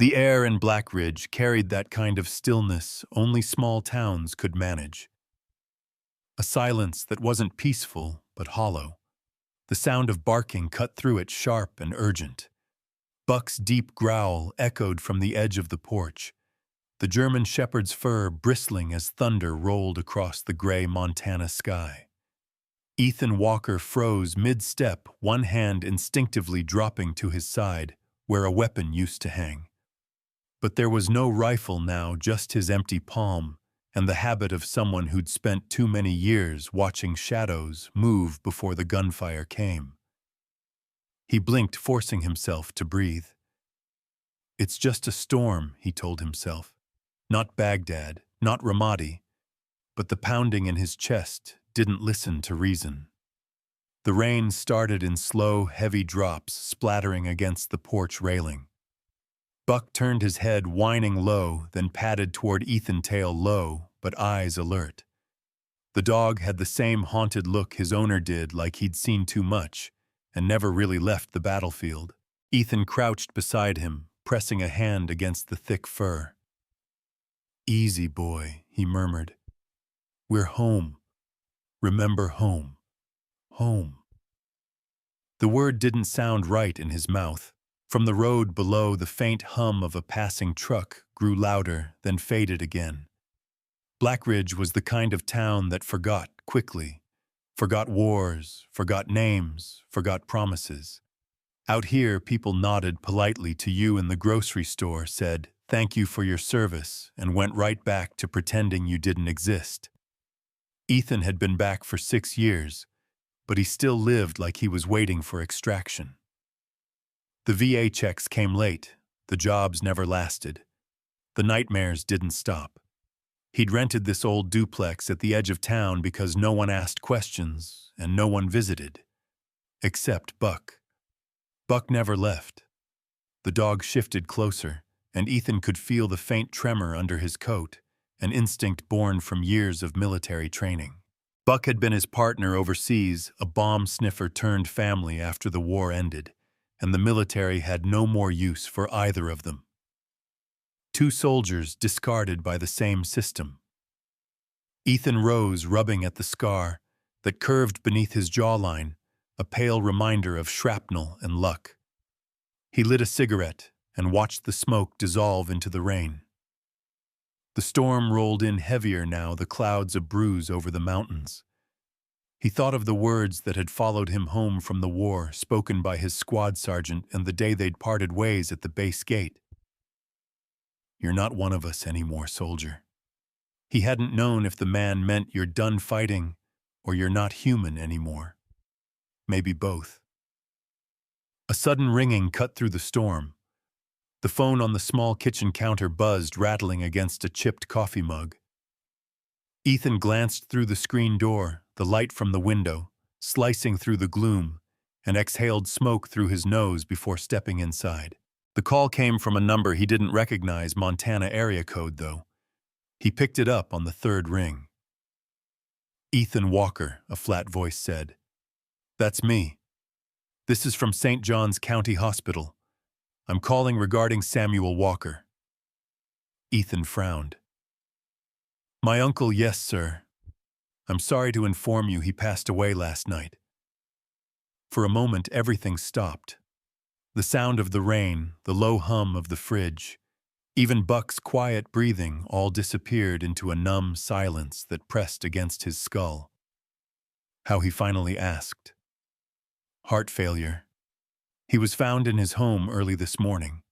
The air in Blackridge carried that kind of stillness only small towns could manage. A silence that wasn't peaceful, but hollow. The sound of barking cut through it sharp and urgent. Buck's deep growl echoed from the edge of the porch, the German shepherd's fur bristling as thunder rolled across the gray Montana sky. Ethan Walker froze mid-step, one hand instinctively dropping to his side, where a weapon used to hang. But there was no rifle now, just his empty palm, and the habit of someone who'd spent too many years watching shadows move before the gunfire came. He blinked, forcing himself to breathe. It's just a storm, he told himself. Not Baghdad, not Ramadi, but the pounding in his chest didn't listen to reason. The rain started in slow, heavy drops splattering against the porch railing. Buck turned his head, whining low, then padded toward Ethan, tail low, but eyes alert. The dog had the same haunted look his owner did, like he'd seen too much and never really left the battlefield. Ethan crouched beside him, pressing a hand against the thick fur. "Easy, boy," he murmured. "We're home. Remember home. Home." The word didn't sound right in his mouth. From the road below, the faint hum of a passing truck grew louder, then faded again. Blackridge was the kind of town that forgot quickly. Forgot wars, forgot names, forgot promises. Out here, people nodded politely to you in the grocery store, said, "Thank you for your service," and went right back to pretending you didn't exist. Ethan had been back for 6 years, but he still lived like he was waiting for extraction. The VA checks came late, the jobs never lasted. The nightmares didn't stop. He'd rented this old duplex at the edge of town because no one asked questions and no one visited. Except Buck. Buck never left. The dog shifted closer, and Ethan could feel the faint tremor under his coat, an instinct born from years of military training. Buck had been his partner overseas, a bomb sniffer turned family after the war ended, and the military had no more use for either of them. Two soldiers discarded by the same system. Ethan rose, rubbing at the scar that curved beneath his jawline, a pale reminder of shrapnel and luck. He lit a cigarette and watched the smoke dissolve into the rain. The storm rolled in heavier now, the clouds a bruise over the mountains. He thought of the words that had followed him home from the war, spoken by his squad sergeant and the day they'd parted ways at the base gate. "You're not one of us anymore, soldier." He hadn't known if the man meant you're done fighting or you're not human anymore. Maybe both. A sudden ringing cut through the storm. The phone on the small kitchen counter buzzed, rattling against a chipped coffee mug. Ethan glanced through the screen door, the light from the window, slicing through the gloom, and exhaled smoke through his nose before stepping inside. The call came from a number he didn't recognize, Montana area code, though. He picked it up on the third ring. "Ethan Walker," a flat voice said. "That's me. This is from St. John's County Hospital. I'm calling regarding Samuel Walker." Ethan frowned. "My uncle, yes, sir. I'm sorry to inform you he passed away last night." For a moment, everything stopped. The sound of the rain, the low hum of the fridge, even Buck's quiet breathing all disappeared into a numb silence that pressed against his skull. How he finally asked. "Heart failure. He was found in his home early this morning."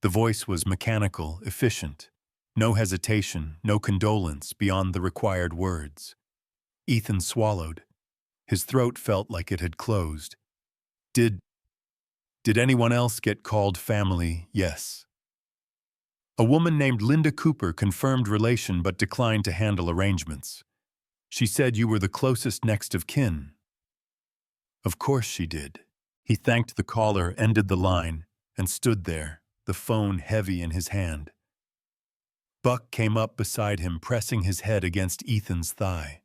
The voice was mechanical, efficient. No hesitation, no condolence beyond the required words. Ethan swallowed. His throat felt like it had closed. Did anyone else get called family? Yes. A woman named Linda Cooper confirmed relation but declined to handle arrangements. She said you were the closest next of kin. Of course she did. He thanked the caller, ended the line, and stood there, the phone heavy in his hand. Buck came up beside him, pressing his head against Ethan's thigh.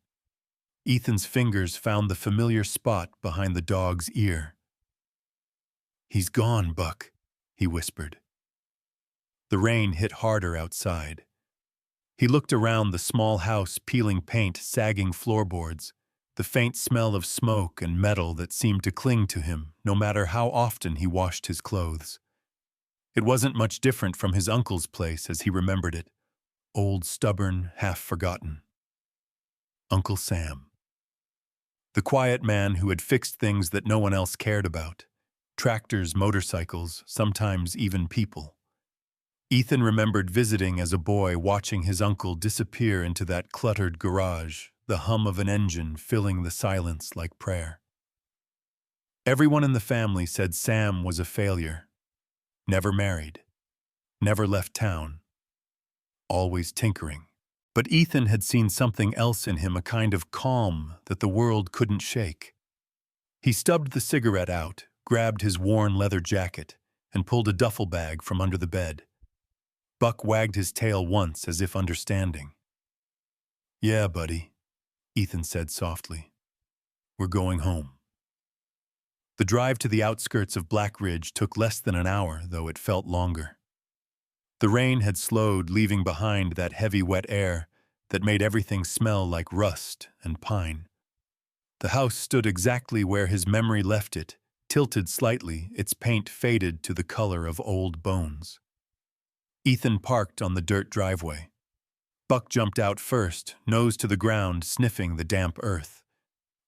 Ethan's fingers found the familiar spot behind the dog's ear. "He's gone, Buck," he whispered. The rain hit harder outside. He looked around the small house, peeling paint, sagging floorboards, the faint smell of smoke and metal that seemed to cling to him no matter how often he washed his clothes. It wasn't much different from his uncle's place as he remembered it, old, stubborn, half-forgotten. Uncle Sam. The quiet man who had fixed things that no one else cared about. Tractors, motorcycles, sometimes even people. Ethan remembered visiting as a boy, watching his uncle disappear into that cluttered garage, the hum of an engine filling the silence like prayer. Everyone in the family said Sam was a failure. Never married. Never left town. Always tinkering. But Ethan had seen something else in him, a kind of calm that the world couldn't shake. He stubbed the cigarette out, grabbed his worn leather jacket, and pulled a duffel bag from under the bed. Buck wagged his tail once as if understanding. "Yeah, buddy," Ethan said softly. "We're going home." The drive to the outskirts of Black Ridge took less than an hour, though it felt longer. The rain had slowed, leaving behind that heavy, wet air that made everything smell like rust and pine. The house stood exactly where his memory left it, tilted slightly, its paint faded to the color of old bones. Ethan parked on the dirt driveway. Buck jumped out first, nose to the ground, sniffing the damp earth.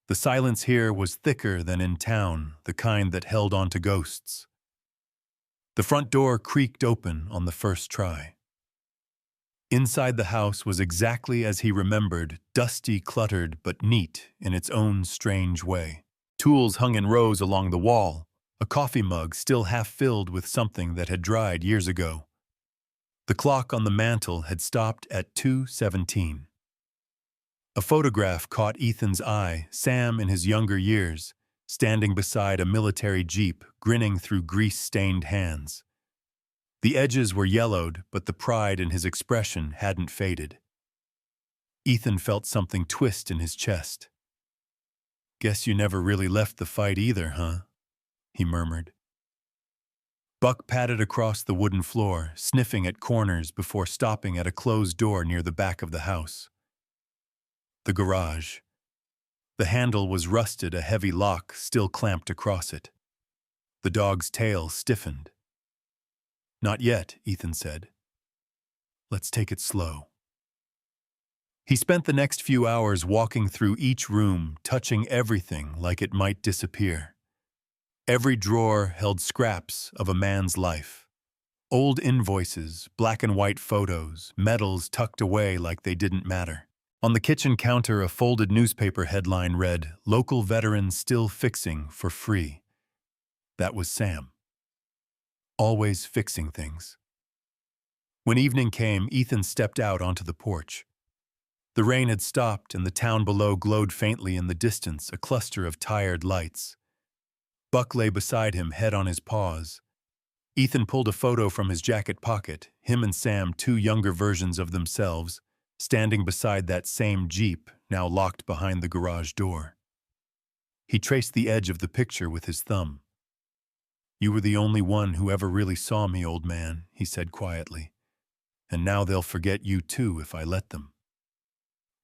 The silence here was thicker than in town, the kind that held on to ghosts. The front door creaked open on the first try. Inside the house was exactly as he remembered, dusty, cluttered, but neat in its own strange way. Tools hung in rows along the wall, a coffee mug still half filled with something that had dried years ago. The clock on the mantel had stopped at 2:17. A photograph caught Ethan's eye, Sam in his younger years, standing beside a military jeep, grinning through grease-stained hands. The edges were yellowed, but the pride in his expression hadn't faded. Ethan felt something twist in his chest. "Guess you never really left the fight either, huh?" he murmured. Buck padded across the wooden floor, sniffing at corners before stopping at a closed door near the back of the house. The garage. The handle was rusted, a heavy lock still clamped across it. The dog's tail stiffened. "Not yet," Ethan said. "Let's take it slow." He spent the next few hours walking through each room, touching everything like it might disappear. Every drawer held scraps of a man's life. Old invoices, black and white photos, medals tucked away like they didn't matter. On the kitchen counter, a folded newspaper headline read, "Local veterans still fixing for free." That was Sam. Always fixing things. When evening came, Ethan stepped out onto the porch. The rain had stopped and the town below glowed faintly in the distance, a cluster of tired lights. Buck lay beside him, head on his paws. Ethan pulled a photo from his jacket pocket, him and Sam, two younger versions of themselves, standing beside that same Jeep, now locked behind the garage door. He traced the edge of the picture with his thumb. "You were the only one who ever really saw me, old man," he said quietly. "And now they'll forget you too if I let them."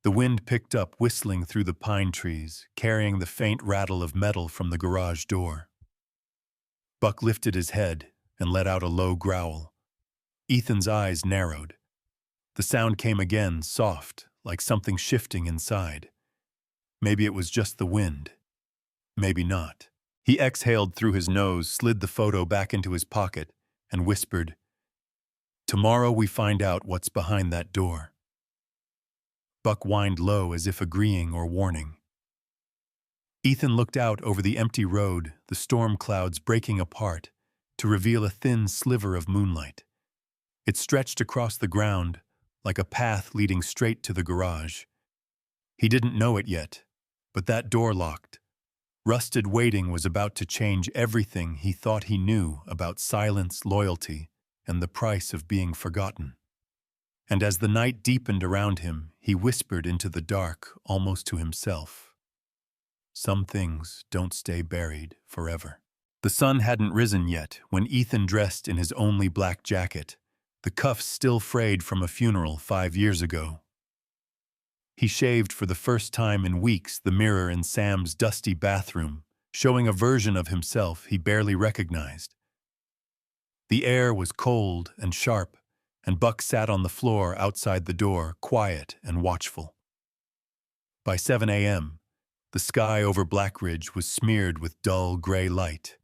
The wind picked up, whistling through the pine trees, carrying the faint rattle of metal from the garage door. Buck lifted his head and let out a low growl. Ethan's eyes narrowed. The sound came again, soft, like something shifting inside. Maybe it was just the wind. Maybe not. He exhaled through his nose, slid the photo back into his pocket, and whispered, "Tomorrow we find out what's behind that door." Buck whined low as if agreeing or warning. Ethan looked out over the empty road, the storm clouds breaking apart, to reveal a thin sliver of moonlight. It stretched across the ground, like a path leading straight to the garage. He didn't know it yet, but that door locked. Rusted waiting was about to change everything he thought he knew about silence, loyalty, and the price of being forgotten. And as the night deepened around him, he whispered into the dark, almost to himself, "Some things don't stay buried forever." The sun hadn't risen yet when Ethan dressed in his only black jacket, the cuffs still frayed from a funeral 5 years ago. He shaved for the first time in weeks the mirror in Sam's dusty bathroom, showing a version of himself he barely recognized. The air was cold and sharp, and Buck sat on the floor outside the door, quiet and watchful. By 7 a.m., the sky over Blackridge was smeared with dull gray light.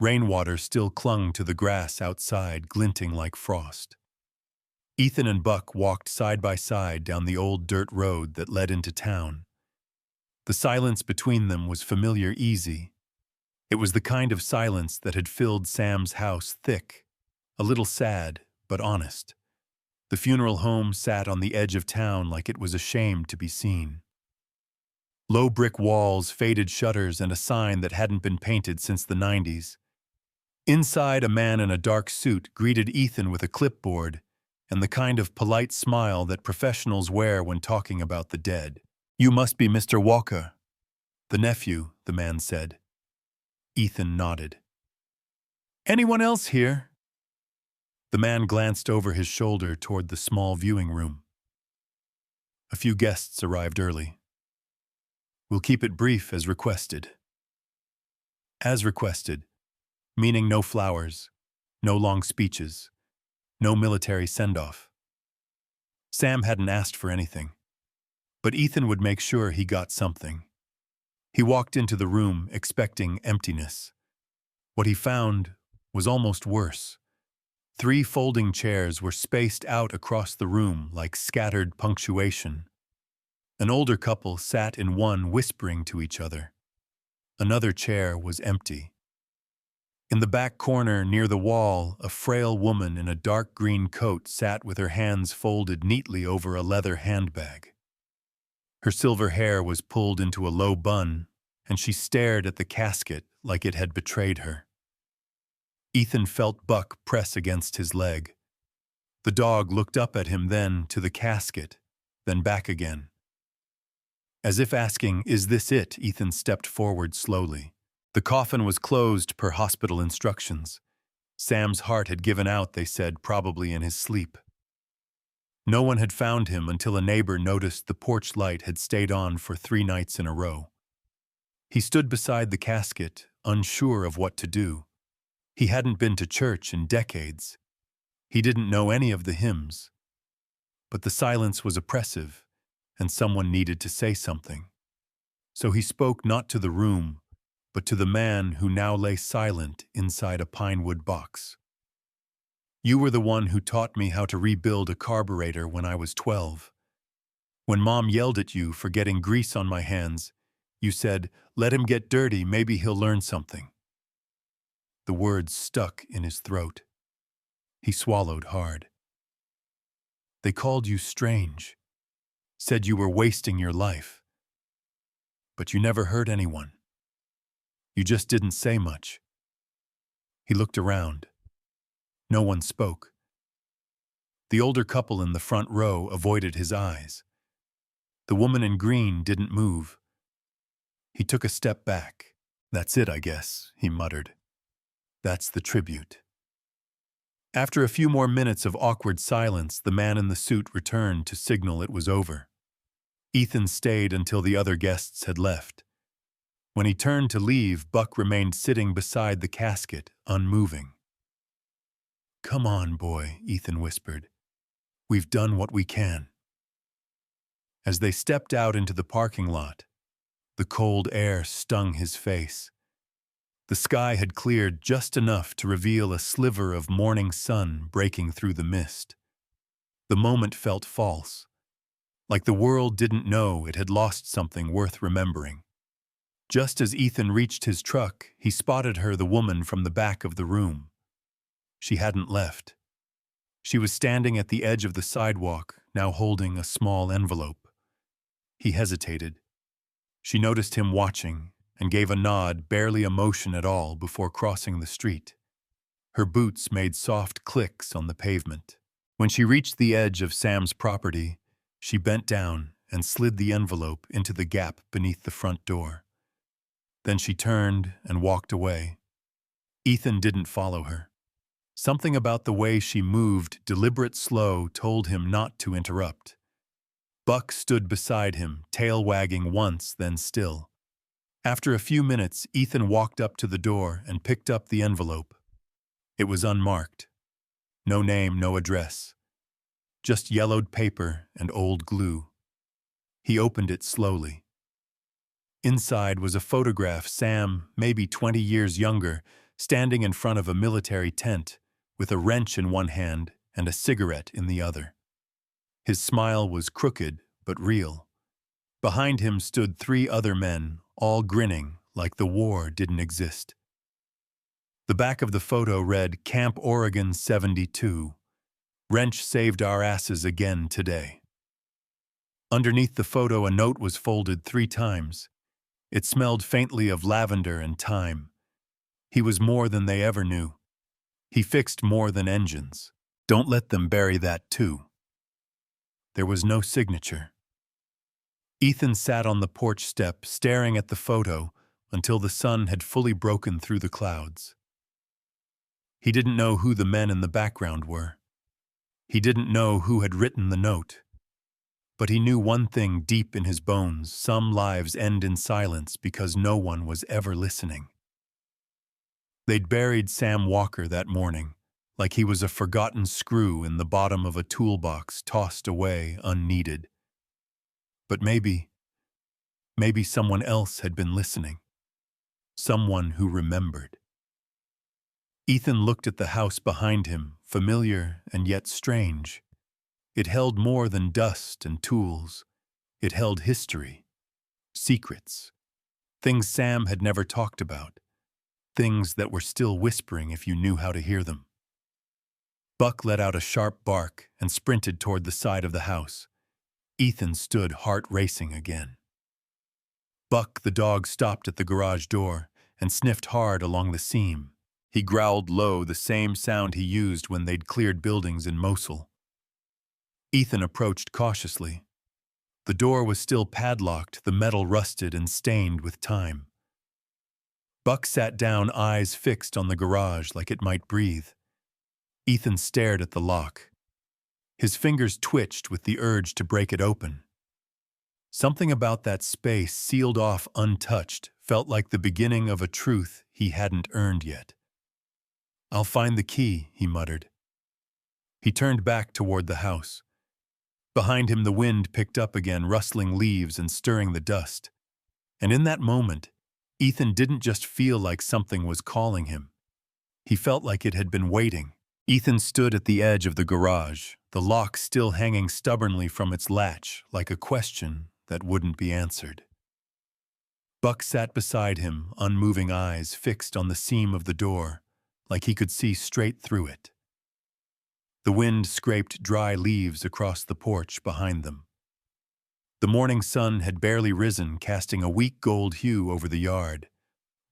Rainwater still clung to the grass outside, glinting like frost. Ethan and Buck walked side by side down the old dirt road that led into town. The silence between them was familiar, easy. It was the kind of silence that had filled Sam's house thick, a little sad, but honest. The funeral home sat on the edge of town like it was ashamed to be seen. Low brick walls, faded shutters, and a sign that hadn't been painted since the 90s. Inside, a man in a dark suit greeted Ethan with a clipboard and the kind of polite smile that professionals wear when talking about the dead. "You must be Mr. Walker." "The nephew," the man said. Ethan nodded. "Anyone else here?" The man glanced over his shoulder toward the small viewing room. A few guests arrived early. "We'll keep it brief as requested." As requested, meaning no flowers, no long speeches, no military send-off. Sam hadn't asked for anything, but Ethan would make sure he got something. He walked into the room expecting emptiness. What he found was almost worse. 3 folding chairs were spaced out across the room like scattered punctuation. An older couple sat in one, whispering to each other. Another chair was empty. In the back corner near the wall, a frail woman in a dark green coat sat with her hands folded neatly over a leather handbag. Her silver hair was pulled into a low bun, and she stared at the casket like it had betrayed her. Ethan felt Buck press against his leg. The dog looked up at him, then to the casket, then back again. As if asking, "Is this it?" Ethan stepped forward slowly. The coffin was closed per hospital instructions. Sam's heart had given out, they said, probably in his sleep. No one had found him until a neighbor noticed the porch light had stayed on for 3 nights in a row. He stood beside the casket, unsure of what to do. He hadn't been to church in decades. He didn't know any of the hymns. But the silence was oppressive, and someone needed to say something. So he spoke not to the room, but to the man who now lay silent inside a pinewood box. "You were the one who taught me how to rebuild a carburetor when I was 12. When Mom yelled at you for getting grease on my hands, you said, 'Let him get dirty, maybe he'll learn something.'" The words stuck in his throat. He swallowed hard. "They called you strange, said you were wasting your life. But you never hurt anyone. You just didn't say much." He looked around. No one spoke. The older couple in the front row avoided his eyes. The woman in green didn't move. He took a step back. "That's it, I guess," he muttered. "That's the tribute." After a few more minutes of awkward silence, the man in the suit returned to signal it was over. Ethan stayed until the other guests had left. When he turned to leave, Buck remained sitting beside the casket, unmoving. "Come on, boy," Ethan whispered. "We've done what we can." As they stepped out into the parking lot, the cold air stung his face. The sky had cleared just enough to reveal a sliver of morning sun breaking through the mist. The moment felt false, like the world didn't know it had lost something worth remembering. Just as Ethan reached his truck, he spotted her, the woman from the back of the room. She hadn't left. She was standing at the edge of the sidewalk, now holding a small envelope. He hesitated. She noticed him watching and gave a nod, barely a motion at all, before crossing the street. Her boots made soft clicks on the pavement. When she reached the edge of Sam's property, she bent down and slid the envelope into the gap beneath the front door. Then she turned and walked away. Ethan didn't follow her. Something about the way she moved, deliberate slow, told him not to interrupt. Buck stood beside him, tail wagging once, then still. After a few minutes, Ethan walked up to the door and picked up the envelope. It was unmarked. No name, no address. Just yellowed paper and old glue. He opened it slowly. Inside was a photograph Sam, maybe 20 years younger, standing in front of a military tent, with a wrench in one hand and a cigarette in the other. His smile was crooked but real. Behind him stood 3 other men, all grinning like the war didn't exist. The back of the photo read, "Camp Oregon 72. Wrench saved our asses again today." Underneath the photo, a note was folded 3 times. It smelled faintly of lavender and thyme. He was more than they ever knew. He fixed more than engines. Don't let them bury that too. There was no signature. Ethan sat on the porch step, staring at the photo until the sun had fully broken through the clouds. He didn't know who the men in the background were. He didn't know who had written the note. But he knew one thing deep in his bones: some lives end in silence because no one was ever listening. They'd buried Sam Walker that morning, like he was a forgotten screw in the bottom of a toolbox tossed away unneeded. But maybe someone else had been listening. Someone who remembered. Ethan looked at the house behind him, familiar and yet strange. It held more than dust and tools. It held history, secrets, things Sam had never talked about, things that were still whispering if you knew how to hear them. Buck let out a sharp bark and sprinted toward the side of the house. Ethan stood, heart racing again. Buck, the dog, stopped at the garage door and sniffed hard along the seam. He growled low, the same sound he used when they'd cleared buildings in Mosul. Ethan approached cautiously. The door was still padlocked, the metal rusted and stained with time. Buck sat down, eyes fixed on the garage like it might breathe. Ethan stared at the lock. His fingers twitched with the urge to break it open. Something about that space, sealed off untouched, felt like the beginning of a truth he hadn't earned yet. "I'll find the key," he muttered. He turned back toward the house. Behind him, the wind picked up again, rustling leaves and stirring the dust. And in that moment, Ethan didn't just feel like something was calling him. He felt like it had been waiting. Ethan stood at the edge of the garage, the lock still hanging stubbornly from its latch, like a question that wouldn't be answered. Buck sat beside him, unmoving eyes fixed on the seam of the door, like he could see straight through it. The wind scraped dry leaves across the porch behind them. The morning sun had barely risen, casting a weak gold hue over the yard,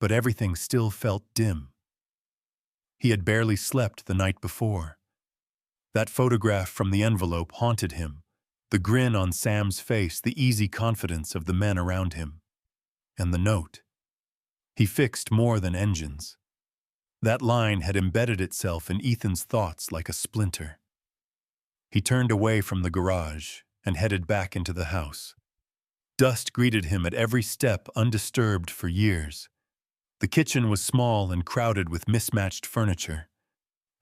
but everything still felt dim. He had barely slept the night before. That photograph from the envelope haunted him, the grin on Sam's face, the easy confidence of the men around him. And the note. He fixed more than engines. That line had embedded itself in Ethan's thoughts like a splinter. He turned away from the garage and headed back into the house. Dust greeted him at every step, undisturbed for years. The kitchen was small and crowded with mismatched furniture.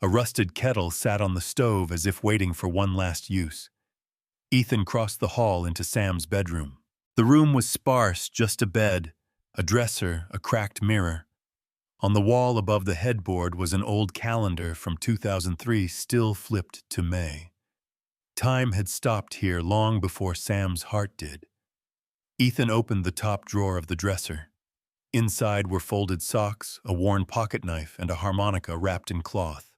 A rusted kettle sat on the stove as if waiting for one last use. Ethan crossed the hall into Sam's bedroom. The room was sparse, just a bed, a dresser, a cracked mirror. On the wall above the headboard was an old calendar from 2003, still flipped to May. Time had stopped here long before Sam's heart did. Ethan opened the top drawer of the dresser. Inside were folded socks, a worn pocket knife, and a harmonica wrapped in cloth.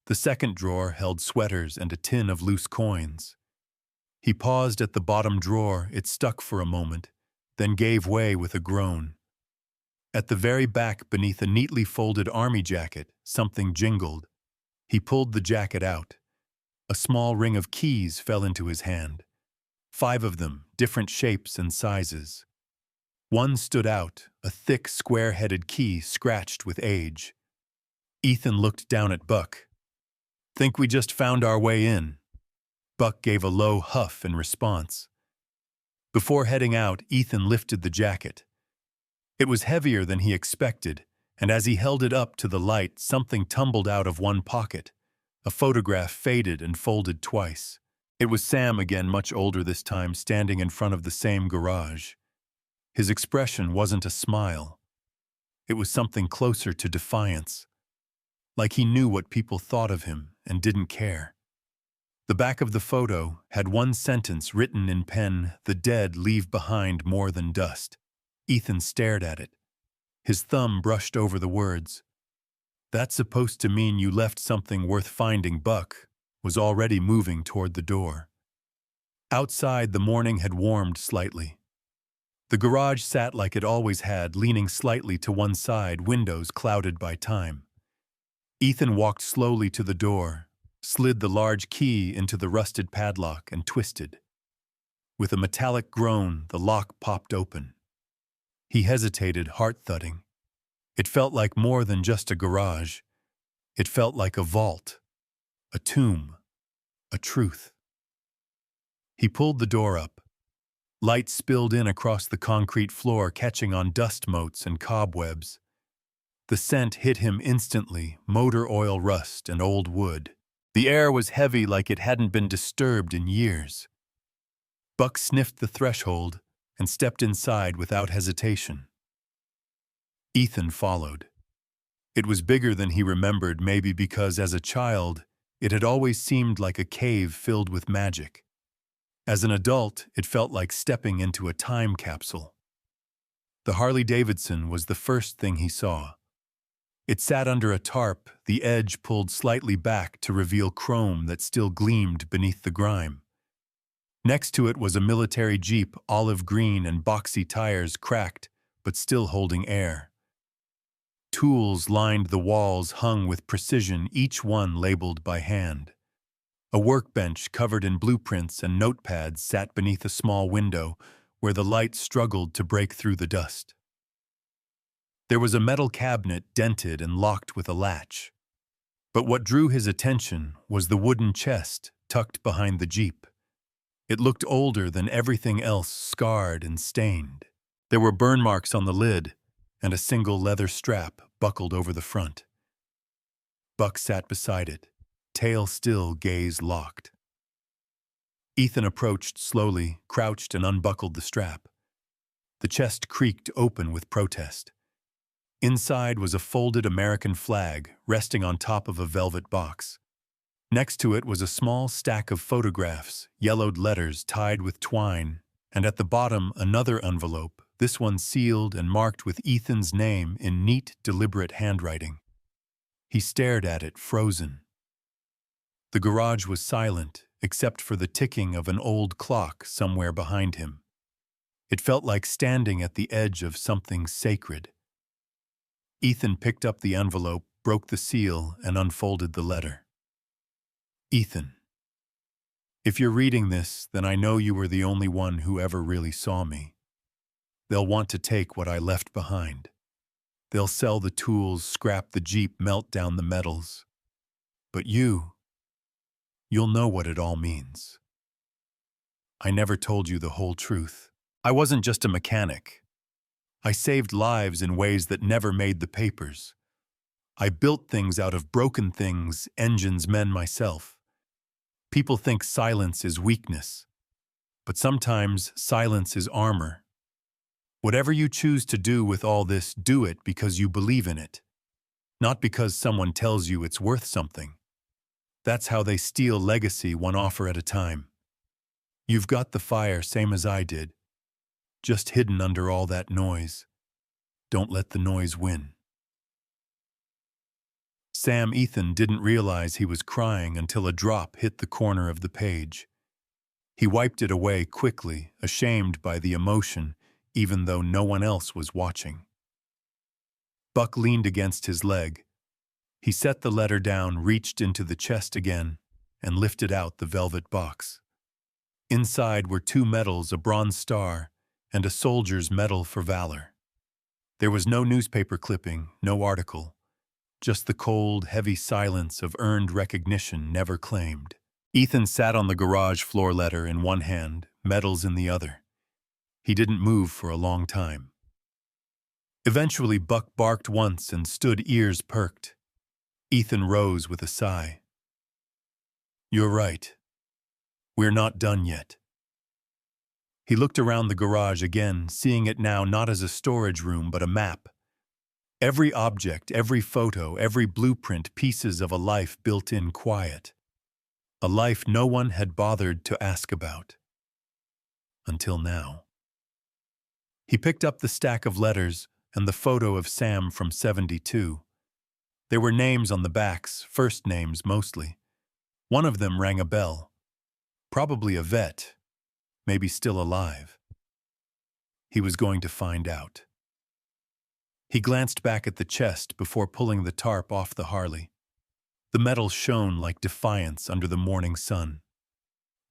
The second drawer held sweaters and a tin of loose coins. He paused at the bottom drawer. It stuck for a moment, then gave way with a groan. At the very back, beneath a neatly folded army jacket, something jingled. He pulled the jacket out. A small ring of keys fell into his hand. 5 of them, different shapes and sizes. One stood out, a thick, square-headed key scratched with age. Ethan looked down at Buck. Think we just found our way in. Buck gave a low huff in response. Before heading out, Ethan lifted the jacket. It was heavier than he expected, and as he held it up to the light, something tumbled out of one pocket. A photograph faded and folded twice. It was Sam again, much older this time, standing in front of the same garage. His expression wasn't a smile. It was something closer to defiance. Like he knew what people thought of him and didn't care. The back of the photo had one sentence written in pen: "The dead leave behind more than dust." Ethan stared at it. His thumb brushed over the words. "That's supposed to mean you left something worth finding." Buck was already moving toward the door. Outside, the morning had warmed slightly. The garage sat like it always had, leaning slightly to one side, windows clouded by time. Ethan walked slowly to the door, slid the large key into the rusted padlock, and twisted. With a metallic groan, the lock popped open. He hesitated, heart thudding. It felt like more than just a garage. It felt like a vault, a tomb, a truth. He pulled the door up. Light spilled in across the concrete floor, catching on dust motes and cobwebs. The scent hit him instantly: motor oil rust and old wood. The air was heavy, like it hadn't been disturbed in years. Buck sniffed the threshold and stepped inside without hesitation. Ethan followed. It was bigger than he remembered, maybe because as a child it had always seemed like a cave filled with magic. As an adult, it felt like stepping into a time capsule. The Harley-Davidson was the first thing he saw. It sat under a tarp, the edge pulled slightly back to reveal chrome that still gleamed beneath the grime. Next to it was a military Jeep, olive green and boxy tires, cracked but still holding air. Tools lined the walls, hung with precision, each one labeled by hand. A workbench covered in blueprints and notepads sat beneath a small window where the light struggled to break through the dust. There was a metal cabinet, dented and locked with a latch. But what drew his attention was the wooden chest tucked behind the Jeep. It looked older than everything else, scarred and stained. There were burn marks on the lid and a single leather strap buckled over the front. Buck sat beside it, tail still, gaze locked. Ethan approached slowly, crouched, and unbuckled the strap. The chest creaked open with protest. Inside was a folded American flag resting on top of a velvet box. Next to it was a small stack of photographs, yellowed letters tied with twine, and at the bottom another envelope, this one sealed and marked with Ethan's name in neat, deliberate handwriting. He stared at it, frozen. The garage was silent, except for the ticking of an old clock somewhere behind him. It felt like standing at the edge of something sacred. Ethan picked up the envelope, broke the seal, and unfolded the letter. Ethan, if you're reading this, then I know you were the only one who ever really saw me. They'll want to take what I left behind. They'll sell the tools, scrap the Jeep, melt down the metals. But you'll know what it all means. I never told you the whole truth. I wasn't just a mechanic. I saved lives in ways that never made the papers. I built things out of broken things, engines, men, myself. People think silence is weakness, but sometimes silence is armor. Whatever you choose to do with all this, do it because you believe in it, not because someone tells you it's worth something. That's how they steal legacy, one offer at a time. You've got the fire, same as I did, just hidden under all that noise. Don't let the noise win. Ethan didn't realize he was crying until a drop hit the corner of the page. He wiped it away quickly, ashamed by the emotion, even though no one else was watching. Buck leaned against his leg. He set the letter down, reached into the chest again, and lifted out the velvet box. Inside were 2 medals, a Bronze Star, and a soldier's medal for valor. There was no newspaper clipping, no article. just the cold, heavy silence of earned recognition never claimed. Ethan sat on the garage floor, letter in one hand, medals in the other. He didn't move for a long time. Eventually, Buck barked once and stood ears perked. Ethan rose with a sigh. "You're right. We're not done yet." He looked around the garage again, seeing it now not as a storage room but a map. Every object, every photo, every blueprint, pieces of a life built in quiet. A life no one had bothered to ask about. Until now. He picked up the stack of letters and the photo of Sam from 72. There were names on the backs, first names mostly. One of them rang a bell. Probably a vet, maybe still alive. He was going to find out. He glanced back at the chest before pulling the tarp off the Harley. The metal shone like defiance under the morning sun.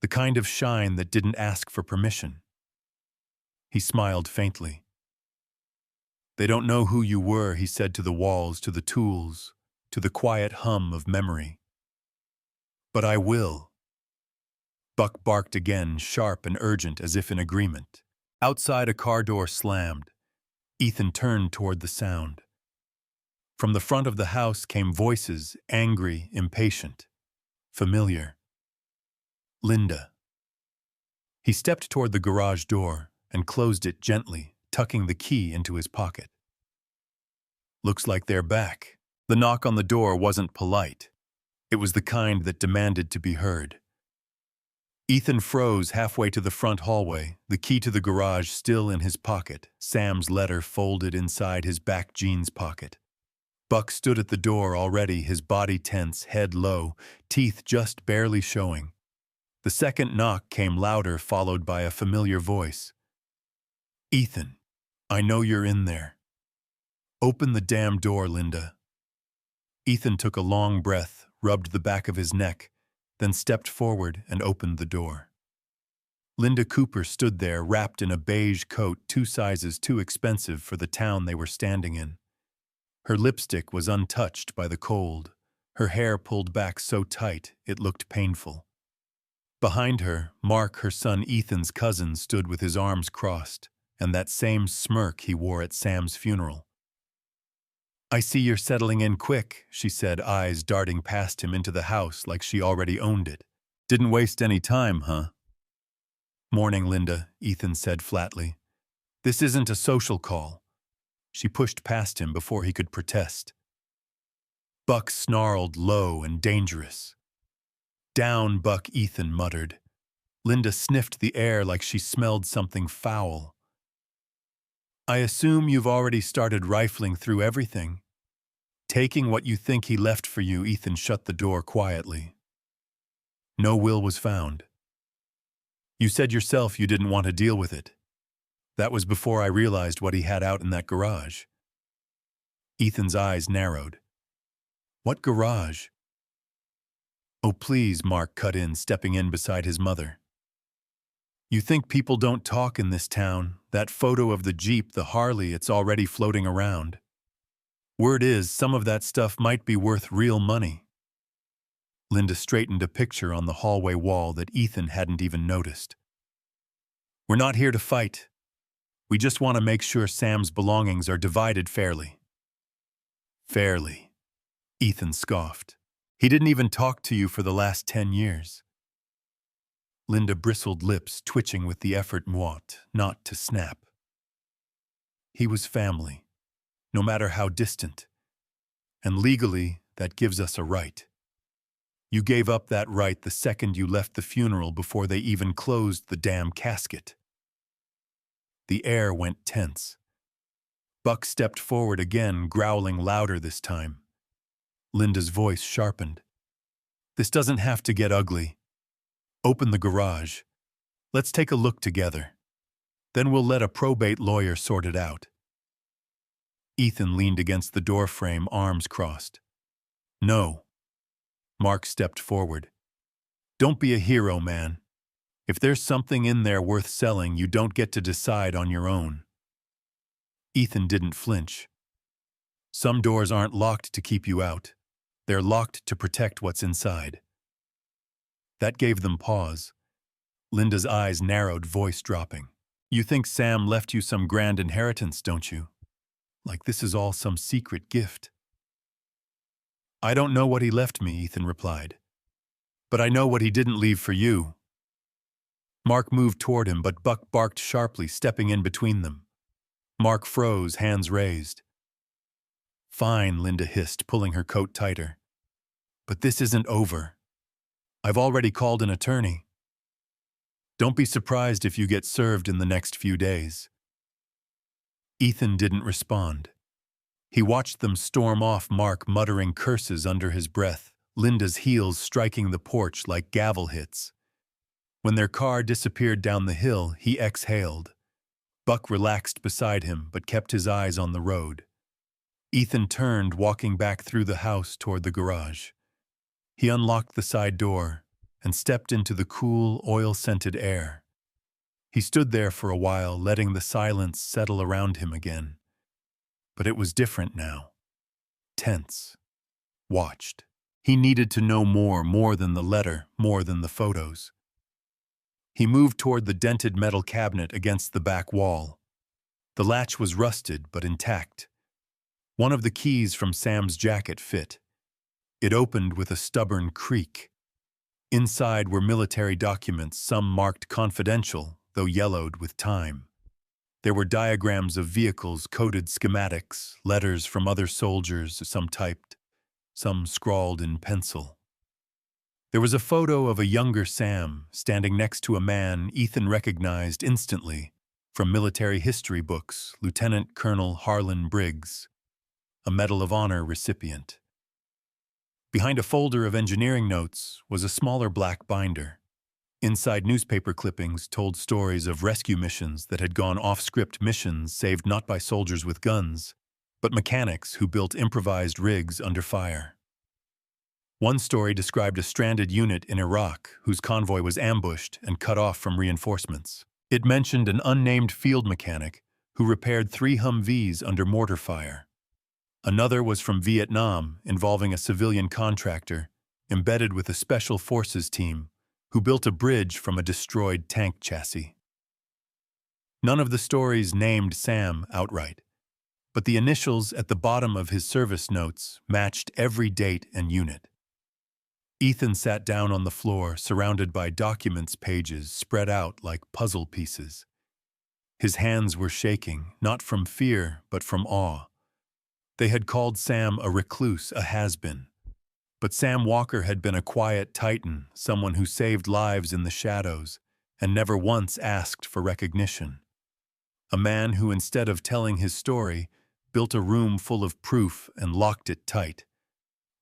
The kind of shine that didn't ask for permission. He smiled faintly. "They don't know who you were," he said to the walls, to the tools, to the quiet hum of memory. "But I will." Buck barked again, sharp and urgent, as if in agreement. Outside, a car door slammed. Ethan turned toward the sound. From the front of the house came voices, angry, impatient, familiar. Linda. He stepped toward the garage door and closed it gently, tucking the key into his pocket. "Looks like they're back." The knock on the door wasn't polite. It was the kind that demanded to be heard. Ethan froze halfway to the front hallway, the key to the garage still in his pocket, Sam's letter folded inside his back jeans pocket. Buck stood at the door already, his body tense, head low, teeth just barely showing. The second knock came louder, followed by a familiar voice. "Ethan, I know you're in there. Open the damn door, Linda." Ethan took a long breath, rubbed the back of his neck, then stepped forward and opened the door. Linda Cooper stood there, wrapped in a beige coat 2 sizes too expensive for the town they were standing in. Her lipstick was untouched by the cold, her hair pulled back so tight it looked painful. Behind her, Mark, her son Ethan's cousin, stood with his arms crossed, and that same smirk he wore at Sam's funeral. "I see you're settling in quick," she said, eyes darting past him into the house like she already owned it. "Didn't waste any time, huh?" "Morning, Linda," Ethan said flatly. "This isn't a social call." She pushed past him before he could protest. Buck snarled, low and dangerous. "Down, Buck," Ethan muttered. Linda sniffed the air like she smelled something foul. "I assume you've already started rifling through everything." Taking what you think he left for you, Ethan shut the door quietly. "No will was found. You said yourself you didn't want to deal with it. That was before I realized what he had out in that garage." Ethan's eyes narrowed. "What garage?" "Oh, please," Mark cut in, stepping in beside his mother. "You think people don't talk in this town? That photo of the Jeep, the Harley, it's already floating around. Word is, some of that stuff might be worth real money." Linda straightened a picture on the hallway wall that Ethan hadn't even noticed. "We're not here to fight. We just want to make sure Sam's belongings are divided fairly." "Fairly," Ethan scoffed. "He didn't even talk to you for the last 10 years. Linda bristled lips, twitching with the effort not to snap. "He was family, no matter how distant. And legally, that gives us a right. You gave up that right the second you left the funeral before they even closed the damn casket." The air went tense. Buck stepped forward again, growling louder this time. Linda's voice sharpened. "This doesn't have to get ugly. Open the garage. Let's take a look together. Then we'll let a probate lawyer sort it out." Ethan leaned against the doorframe, arms crossed. "No." Mark stepped forward. "Don't be a hero, man. If there's something in there worth selling, you don't get to decide on your own." Ethan didn't flinch. Some doors aren't locked to keep you out. They're locked to protect what's inside. That gave them pause. Linda's eyes narrowed, voice dropping. You think Sam left you some grand inheritance, don't you? Like this is all some secret gift. I don't know what he left me, Ethan replied. But I know what he didn't leave for you. Mark moved toward him, but Buck barked sharply, stepping in between them. Mark froze, hands raised. Fine, Linda hissed, pulling her coat tighter. But this isn't over. I've already called an attorney. Don't be surprised if you get served in the next few days. Ethan didn't respond. He watched them storm off, Mark muttering curses under his breath, Linda's heels striking the porch like gavel hits. When their car disappeared down the hill, he exhaled. Buck relaxed beside him, but kept his eyes on the road. Ethan turned, walking back through the house toward the garage. He unlocked the side door and stepped into the cool, oil-scented air. He stood there for a while, letting the silence settle around him again. But it was different now. Tense. Watched. He needed to know more than the letter, more than the photos. He moved toward the dented metal cabinet against the back wall. The latch was rusted but intact. One of the keys from Sam's jacket fit. It opened with a stubborn creak. Inside were military documents, some marked confidential, though yellowed with time. There were diagrams of vehicles, coded schematics, letters from other soldiers, some typed, some scrawled in pencil. There was a photo of a younger Sam standing next to a man Ethan recognized instantly from military history books, Lieutenant Colonel Harlan Briggs, a Medal of Honor recipient. Behind a folder of engineering notes was a smaller black binder. Inside, newspaper clippings told stories of rescue missions that had gone off-script, missions saved not by soldiers with guns, but mechanics who built improvised rigs under fire. One story described a stranded unit in Iraq whose convoy was ambushed and cut off from reinforcements. It mentioned an unnamed field mechanic who repaired 3 Humvees under mortar fire. Another was from Vietnam, involving a civilian contractor embedded with a special forces team who built a bridge from a destroyed tank chassis. None of the stories named Sam outright, but the initials at the bottom of his service notes matched every date and unit. Ethan sat down on the floor, surrounded by documents pages spread out like puzzle pieces. His hands were shaking, not from fear, but from awe. They had called Sam a recluse, a has-been. But Sam Walker had been a quiet titan, someone who saved lives in the shadows and never once asked for recognition. A man who, instead of telling his story, built a room full of proof and locked it tight.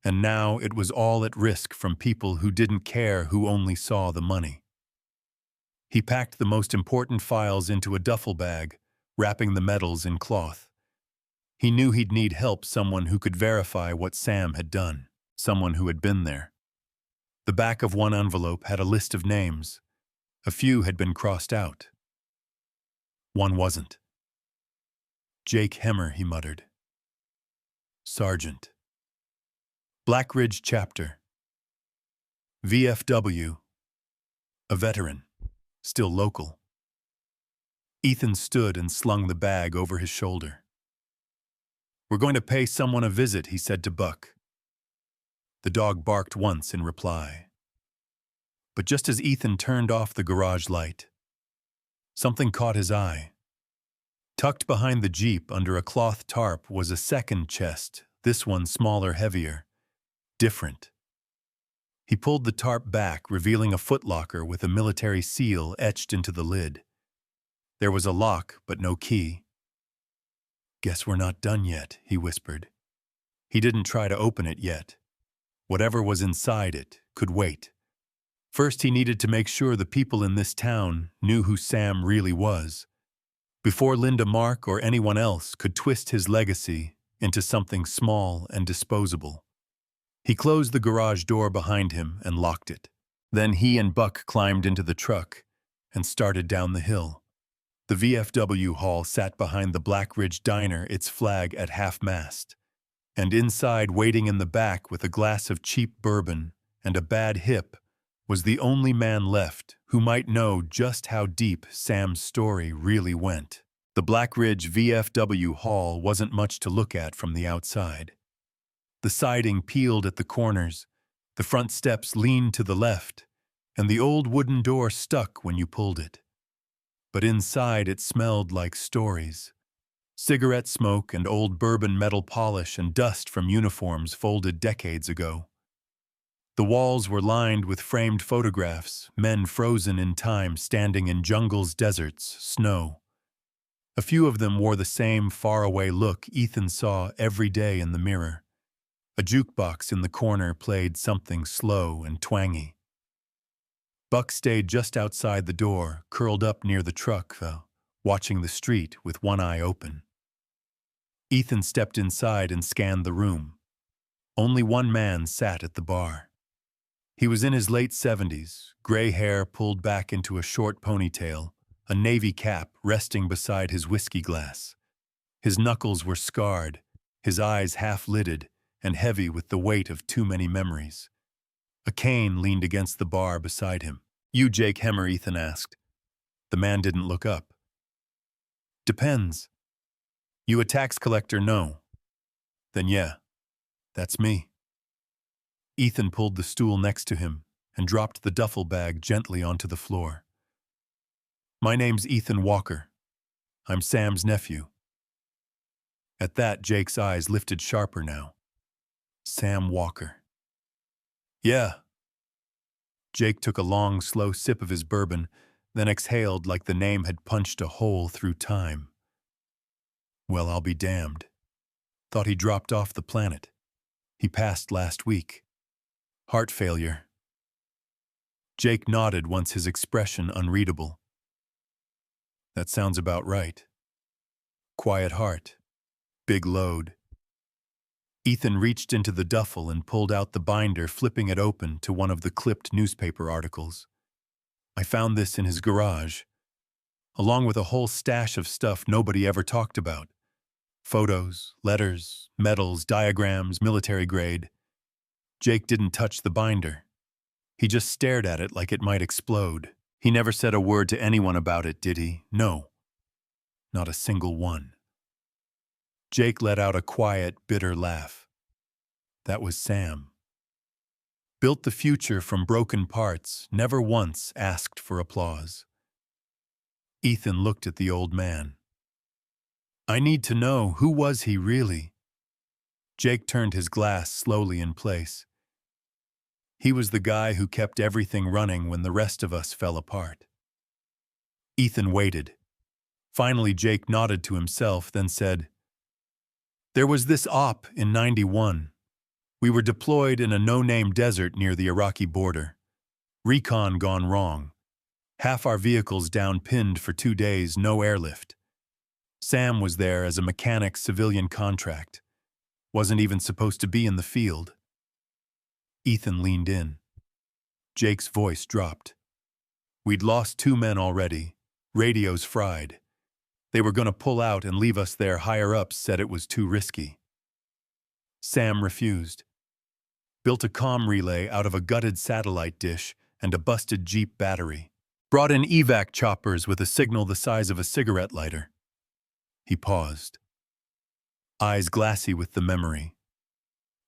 And now it was all at risk from people who didn't care, who only saw the money. He packed the most important files into a duffel bag, wrapping the medals in cloth. He knew he'd need help, someone who could verify what Sam had done, someone who had been there. The back of one envelope had a list of names. A few had been crossed out. One wasn't. Jake Hemmer, he muttered. Sergeant. Black Ridge Chapter. VFW. A veteran. Still local. Ethan stood and slung the bag over his shoulder. We're going to pay someone a visit, he said to Buck. The dog barked once in reply. But just as Ethan turned off the garage light, something caught his eye. Tucked behind the Jeep under a cloth tarp was a second chest, this one smaller, heavier, different. He pulled the tarp back, revealing a footlocker with a military seal etched into the lid. There was a lock, but no key. Guess we're not done yet, he whispered. He didn't try to open it yet. Whatever was inside it could wait. First, he needed to make sure the people in this town knew who Sam really was, before Linda, Mark, or anyone else could twist his legacy into something small and disposable. He closed the garage door behind him and locked it. Then he and Buck climbed into the truck and started down the hill. The VFW hall sat behind the Black Ridge Diner, its flag at half-mast. And inside, waiting in the back with a glass of cheap bourbon and a bad hip, was the only man left who might know just how deep Sam's story really went. The Black Ridge VFW hall wasn't much to look at from the outside. The siding peeled at the corners, the front steps leaned to the left, and the old wooden door stuck when you pulled it. But inside it smelled like stories. Cigarette smoke and old bourbon metal polish and dust from uniforms folded decades ago. The walls were lined with framed photographs, men frozen in time standing in jungles, deserts, snow. A few of them wore the same faraway look Ethan saw every day in the mirror. A jukebox in the corner played something slow and twangy. Buck stayed just outside the door, curled up near the truck, watching the street with one eye open. Ethan stepped inside and scanned the room. Only one man sat at the bar. He was in his late 70s, gray hair pulled back into a short ponytail, a navy cap resting beside his whiskey glass. His knuckles were scarred, his eyes half-lidded and heavy with the weight of too many memories. A cane leaned against the bar beside him. "You Jake Hemmer?" Ethan asked. The man didn't look up. "Depends. You a tax collector? No. Then yeah, that's me." Ethan pulled the stool next to him and dropped the duffel bag gently onto the floor. "My name's Ethan Walker. I'm Sam's nephew." At that, Jake's eyes lifted sharper now. Sam Walker. "Yeah." Jake took a long, slow sip of his bourbon, then exhaled like the name had punched a hole through time. "Well, I'll be damned. Thought he dropped off the planet. He passed last week. Heart failure." Jake nodded, once his expression unreadable. "That sounds about right. Quiet heart. Big load." Ethan reached into the duffel and pulled out the binder, flipping it open to one of the clipped newspaper articles. "I found this in his garage, along with a whole stash of stuff nobody ever talked about. Photos, letters, medals, diagrams, military grade." Jake didn't touch the binder. He just stared at it like it might explode. He never said a word to anyone about it, did he? No. Not a single one. Jake let out a quiet, bitter laugh. That was Sam. Built the future from broken parts, never once asked for applause. Ethan looked at the old man. "I need to know, who was he really?" Jake turned his glass slowly in place. "He was the guy who kept everything running when the rest of us fell apart." Ethan waited. Finally, Jake nodded to himself, then said, "There was this op in '91. We were deployed in a no-name desert near the Iraqi border. Recon gone wrong. Half our vehicles down-pinned for 2 days, no airlift. Sam was there as a mechanic, civilian contract. Wasn't even supposed to be in the field." Ethan leaned in. Jake's voice dropped. "We'd lost 2 men already. Radios fried. They were going to pull out and leave us there. Higher-ups said it was too risky. Sam refused. Built a comm relay out of a gutted satellite dish and a busted Jeep battery. Brought in evac choppers with a signal the size of a cigarette lighter." He paused, eyes glassy with the memory.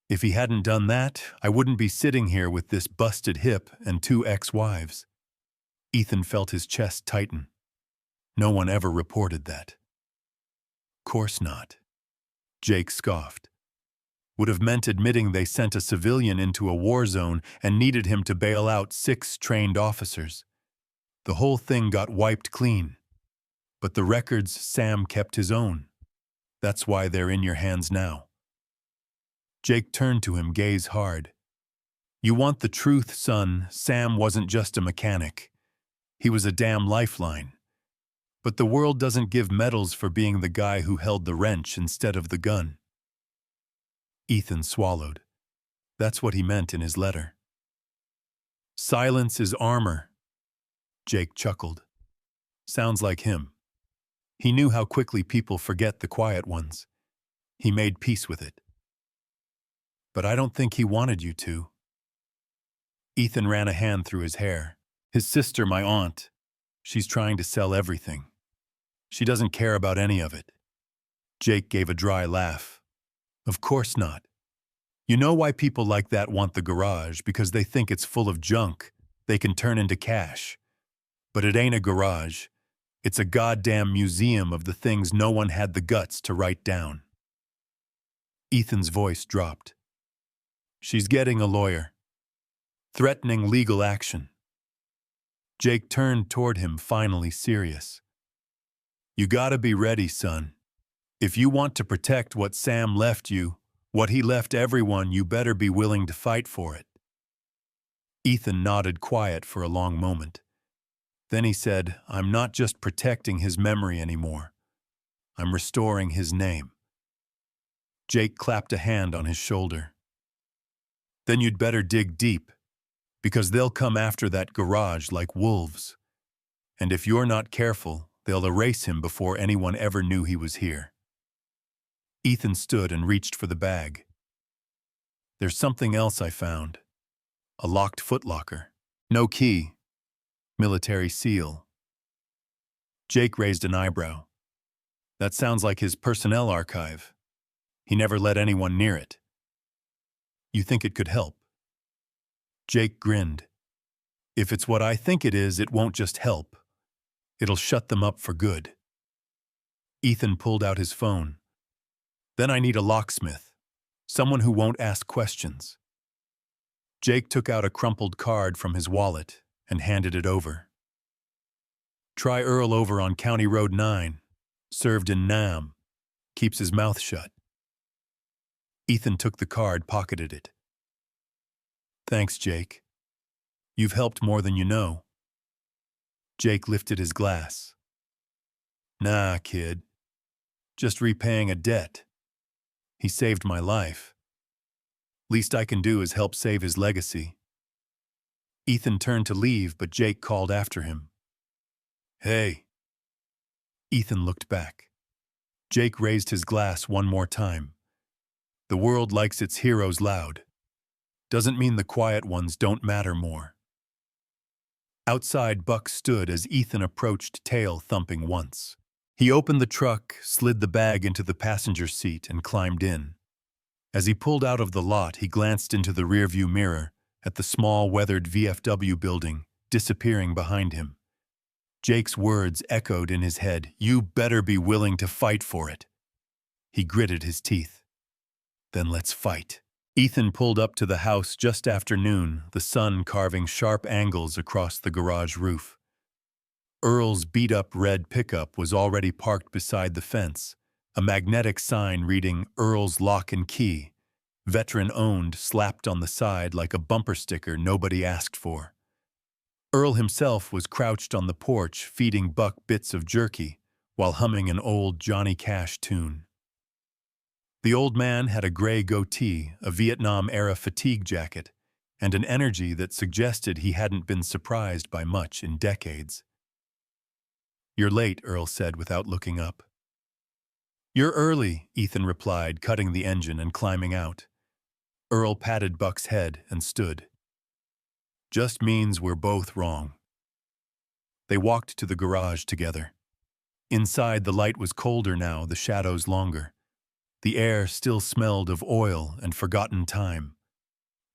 "If he hadn't done that, I wouldn't be sitting here with this busted hip and 2 ex-wives." Ethan felt his chest tighten. No one ever reported that. "Course not." Jake scoffed. "Would have meant admitting they sent a civilian into a war zone and needed him to bail out 6 trained officers. The whole thing got wiped clean. But the records, Sam kept his own. That's why they're in your hands now." Jake turned to him, gaze hard. "You want the truth, son. Sam wasn't just a mechanic. He was a damn lifeline. But the world doesn't give medals for being the guy who held the wrench instead of the gun." Ethan swallowed. That's what he meant in his letter. "Silence is armor." Jake chuckled. Sounds like him. He knew how quickly people forget the quiet ones. He made peace with it. But I don't think he wanted you to. Ethan ran a hand through his hair. His sister, my aunt, she's trying to sell everything. She doesn't care about any of it. Jake gave a dry laugh. Of course not. You know why people like that want the garage, because they think it's full of junk they can turn into cash. But it ain't a garage. It's a goddamn museum of the things no one had the guts to write down. Ethan's voice dropped. She's getting a lawyer. Threatening legal action. Jake turned toward him, finally serious. You gotta be ready, son. If you want to protect what Sam left you, what he left everyone, you better be willing to fight for it. Ethan nodded quiet for a long moment. Then he said, I'm not just protecting his memory anymore. I'm restoring his name. Jake clapped a hand on his shoulder. Then you'd better dig deep, because they'll come after that garage like wolves. And if you're not careful, they'll erase him before anyone ever knew he was here. Ethan stood and reached for the bag. There's something else I found. A locked footlocker. No key. Military seal. Jake raised an eyebrow. That sounds like his personnel archive. He never let anyone near it. You think it could help? Jake grinned. If it's what I think it is, it won't just help. It'll shut them up for good. Ethan pulled out his phone. Then I need a locksmith. Someone who won't ask questions. Jake took out a crumpled card from his wallet and handed it over. Try Earl over on County Road 9. Served in Nam. Keeps his mouth shut. Ethan took the card, pocketed it. Thanks, Jake. You've helped more than you know. Jake lifted his glass. Nah, kid. Just repaying a debt. He saved my life. Least I can do is help save his legacy. Ethan turned to leave, but Jake called after him. Hey. Ethan looked back. Jake raised his glass one more time. The world likes its heroes loud. Doesn't mean the quiet ones don't matter more. Outside, Buck stood as Ethan approached, tail thumping once. He opened the truck, slid the bag into the passenger seat, and climbed in. As he pulled out of the lot, he glanced into the rearview mirror at the small, weathered VFW building disappearing behind him. Jake's words echoed in his head, "You better be willing to fight for it." He gritted his teeth. Then let's fight. Ethan pulled up to the house just after noon, the sun carving sharp angles across the garage roof. Earl's beat-up red pickup was already parked beside the fence, a magnetic sign reading Earl's Lock and Key, veteran-owned, slapped on the side like a bumper sticker nobody asked for. Earl himself was crouched on the porch feeding Buck bits of jerky while humming an old Johnny Cash tune. The old man had a gray goatee, a Vietnam-era fatigue jacket, and an energy that suggested he hadn't been surprised by much in decades. "You're late," Earl said without looking up. "You're early," Ethan replied, cutting the engine and climbing out. Earl patted Buck's head and stood. "Just means we're both wrong." They walked to the garage together. Inside, the light was colder now, the shadows longer. The air still smelled of oil and forgotten time.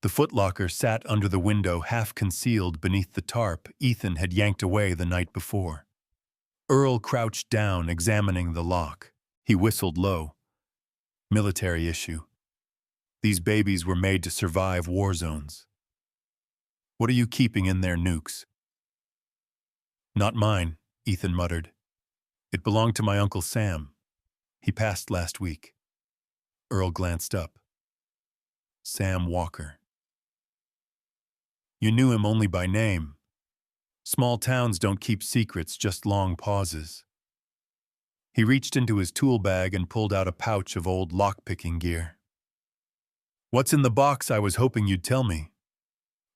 The footlocker sat under the window, half concealed beneath the tarp Ethan had yanked away the night before. Earl crouched down, examining the lock. He whistled low. Military issue. These babies were made to survive war zones. "What are you keeping in there, nukes?" "Not mine," Ethan muttered. "It belonged to my Uncle Sam. He passed last week." Earl glanced up. Sam Walker. You knew him only by name. Small towns don't keep secrets, just long pauses. He reached into his tool bag and pulled out a pouch of old lock-picking gear. "What's in the box? I was hoping you'd tell me."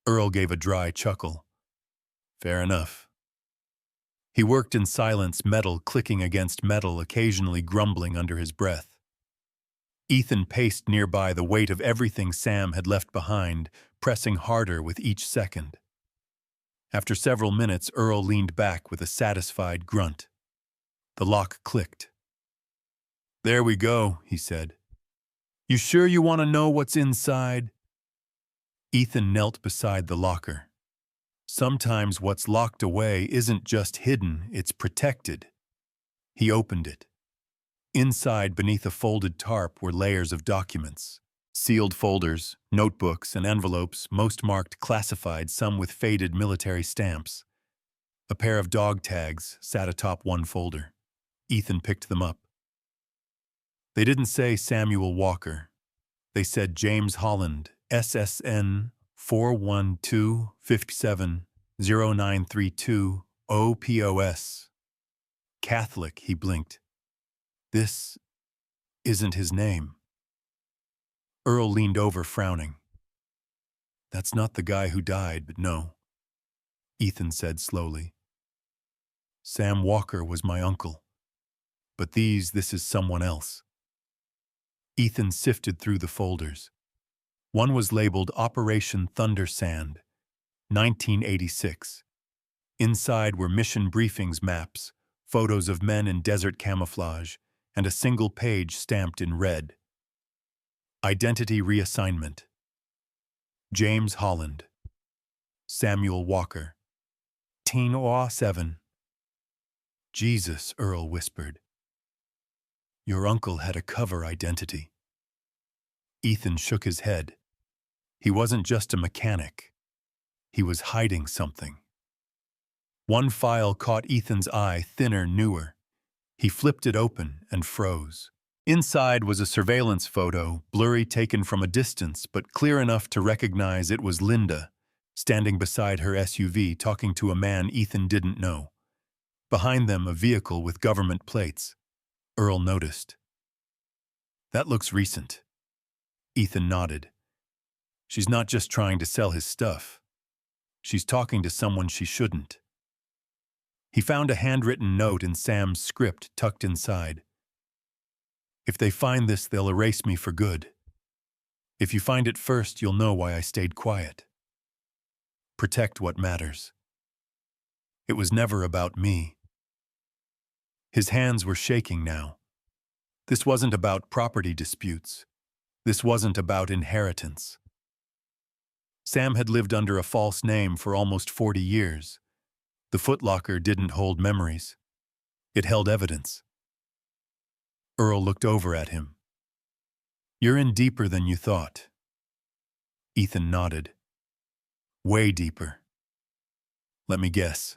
Earl gave a dry chuckle. "Fair enough." He worked in silence, metal clicking against metal, occasionally grumbling under his breath. Ethan paced nearby, the weight of everything Sam had left behind, pressing harder with each second. After several minutes, Earl leaned back with a satisfied grunt. The lock clicked. "There we go," he said. "You sure you want to know what's inside?" Ethan knelt beside the locker. Sometimes what's locked away isn't just hidden, it's protected. He opened it. Inside, beneath a folded tarp, were layers of documents. Sealed folders, notebooks, and envelopes, most marked classified, some with faded military stamps. A pair of dog tags sat atop one folder. Ethan picked them up. They didn't say Samuel Walker. They said James Holland, SSN 412-57-0932 OPOS. Catholic, he blinked. This isn't his name. Earl leaned over, frowning. "That's not the guy who died, but no," Ethan said slowly. "Sam Walker was my uncle. But this is someone else." Ethan sifted through the folders. One was labeled Operation Thunder Sand, 1986. Inside were mission briefings maps, photos of men in desert camouflage, and a single page stamped in red. Identity reassignment. James Holland. Samuel Walker. 1907. "Jesus," Earl whispered. "Your uncle had a cover identity." Ethan shook his head. He wasn't just a mechanic. He was hiding something. One file caught Ethan's eye, thinner, newer. He flipped it open and froze. Inside was a surveillance photo, blurry, taken from a distance, but clear enough to recognize it was Linda, standing beside her SUV, talking to a man Ethan didn't know. Behind them, a vehicle with government plates. Earl noticed. "That looks recent." Ethan nodded. "She's not just trying to sell his stuff. She's talking to someone she shouldn't." He found a handwritten note in Sam's script tucked inside. "If they find this, they'll erase me for good. If you find it first, you'll know why I stayed quiet. Protect what matters. It was never about me." His hands were shaking now. This wasn't about property disputes. This wasn't about inheritance. Sam had lived under a false name for almost 40 years. The footlocker didn't hold memories. It held evidence. Earl looked over at him. "You're in deeper than you thought." Ethan nodded. "Way deeper. Let me guess.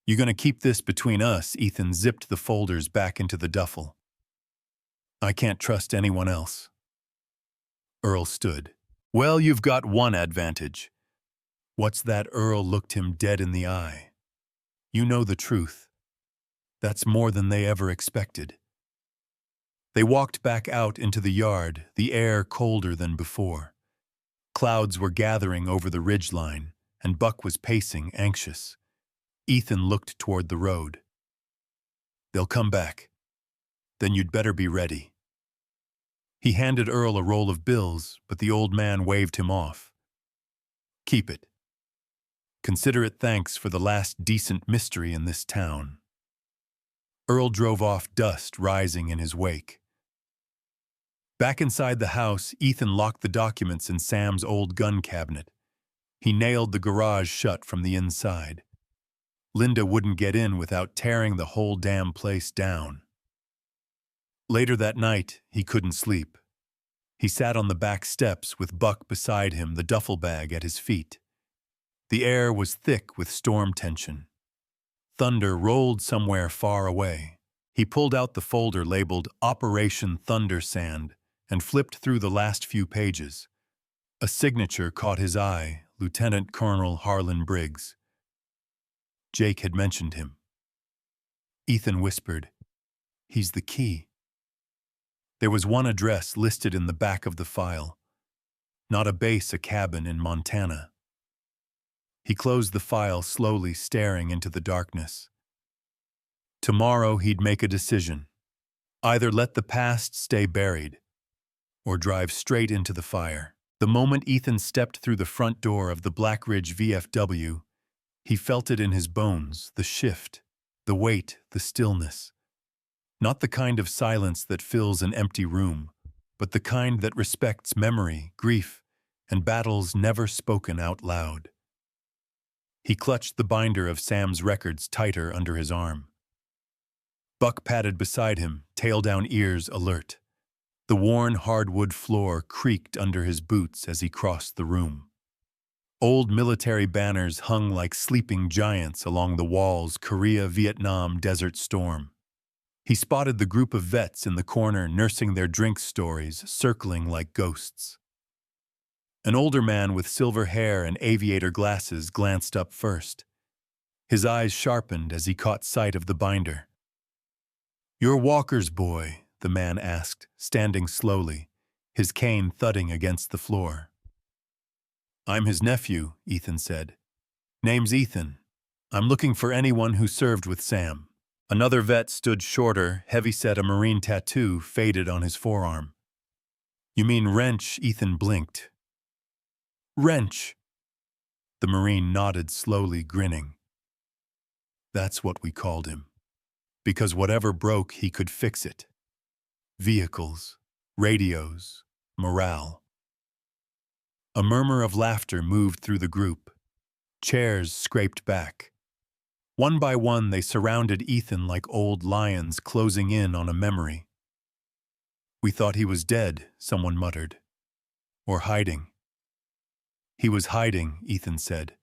You gonna keep this between us?" Ethan zipped the folders back into the duffel. "I can't trust anyone else." Earl stood. "Well, you've got one advantage." "What's that?" Earl looked him dead in the eye. "You know the truth. That's more than they ever expected." They walked back out into the yard, the air colder than before. Clouds were gathering over the ridgeline, and Buck was pacing, anxious. Ethan looked toward the road. "They'll come back. Then you'd better be ready." He handed Earl a roll of bills, but the old man waved him off. "Keep it. Consider it thanks for the last decent mystery in this town." Earl drove off, dust rising in his wake. Back inside the house, Ethan locked the documents in Sam's old gun cabinet. He nailed the garage shut from the inside. Linda wouldn't get in without tearing the whole damn place down. Later that night, he couldn't sleep. He sat on the back steps with Buck beside him, the duffel bag at his feet. The air was thick with storm tension. Thunder rolled somewhere far away. He pulled out the folder labeled Operation Thunder Sand and flipped through the last few pages. A signature caught his eye, Lieutenant Colonel Harlan Briggs. Jake had mentioned him. Ethan whispered, "He's the key." There was one address listed in the back of the file. Not a base, a cabin in Montana. He closed the file slowly, staring into the darkness. Tomorrow he'd make a decision. Either let the past stay buried, or drive straight into the fire. The moment Ethan stepped through the front door of the Black Ridge VFW, he felt it in his bones, the shift, the weight, the stillness. Not the kind of silence that fills an empty room, but the kind that respects memory, grief, and battles never spoken out loud. He clutched the binder of Sam's records tighter under his arm. Buck padded beside him, tail down, ears alert. The worn hardwood floor creaked under his boots as he crossed the room. Old military banners hung like sleeping giants along the walls. Korea, Vietnam, Desert Storm. He spotted the group of vets in the corner nursing their drink stories, circling like ghosts. An older man with silver hair and aviator glasses glanced up first. His eyes sharpened as he caught sight of the binder. "You're Walker's boy?" the man asked, standing slowly, his cane thudding against the floor. "I'm his nephew," Ethan said. "Name's Ethan. I'm looking for anyone who served with Sam." Another vet stood shorter, heavy-set, a Marine tattoo faded on his forearm. "You mean Wrench?" Ethan blinked. "Wrench." The Marine nodded slowly, grinning. "That's what we called him. Because whatever broke, he could fix it. Vehicles, radios, morale." A murmur of laughter moved through the group. Chairs scraped back. One by one, they surrounded Ethan like old lions closing in on a memory. "We thought he was dead," someone muttered. "Or hiding." "He was hiding," Ethan said.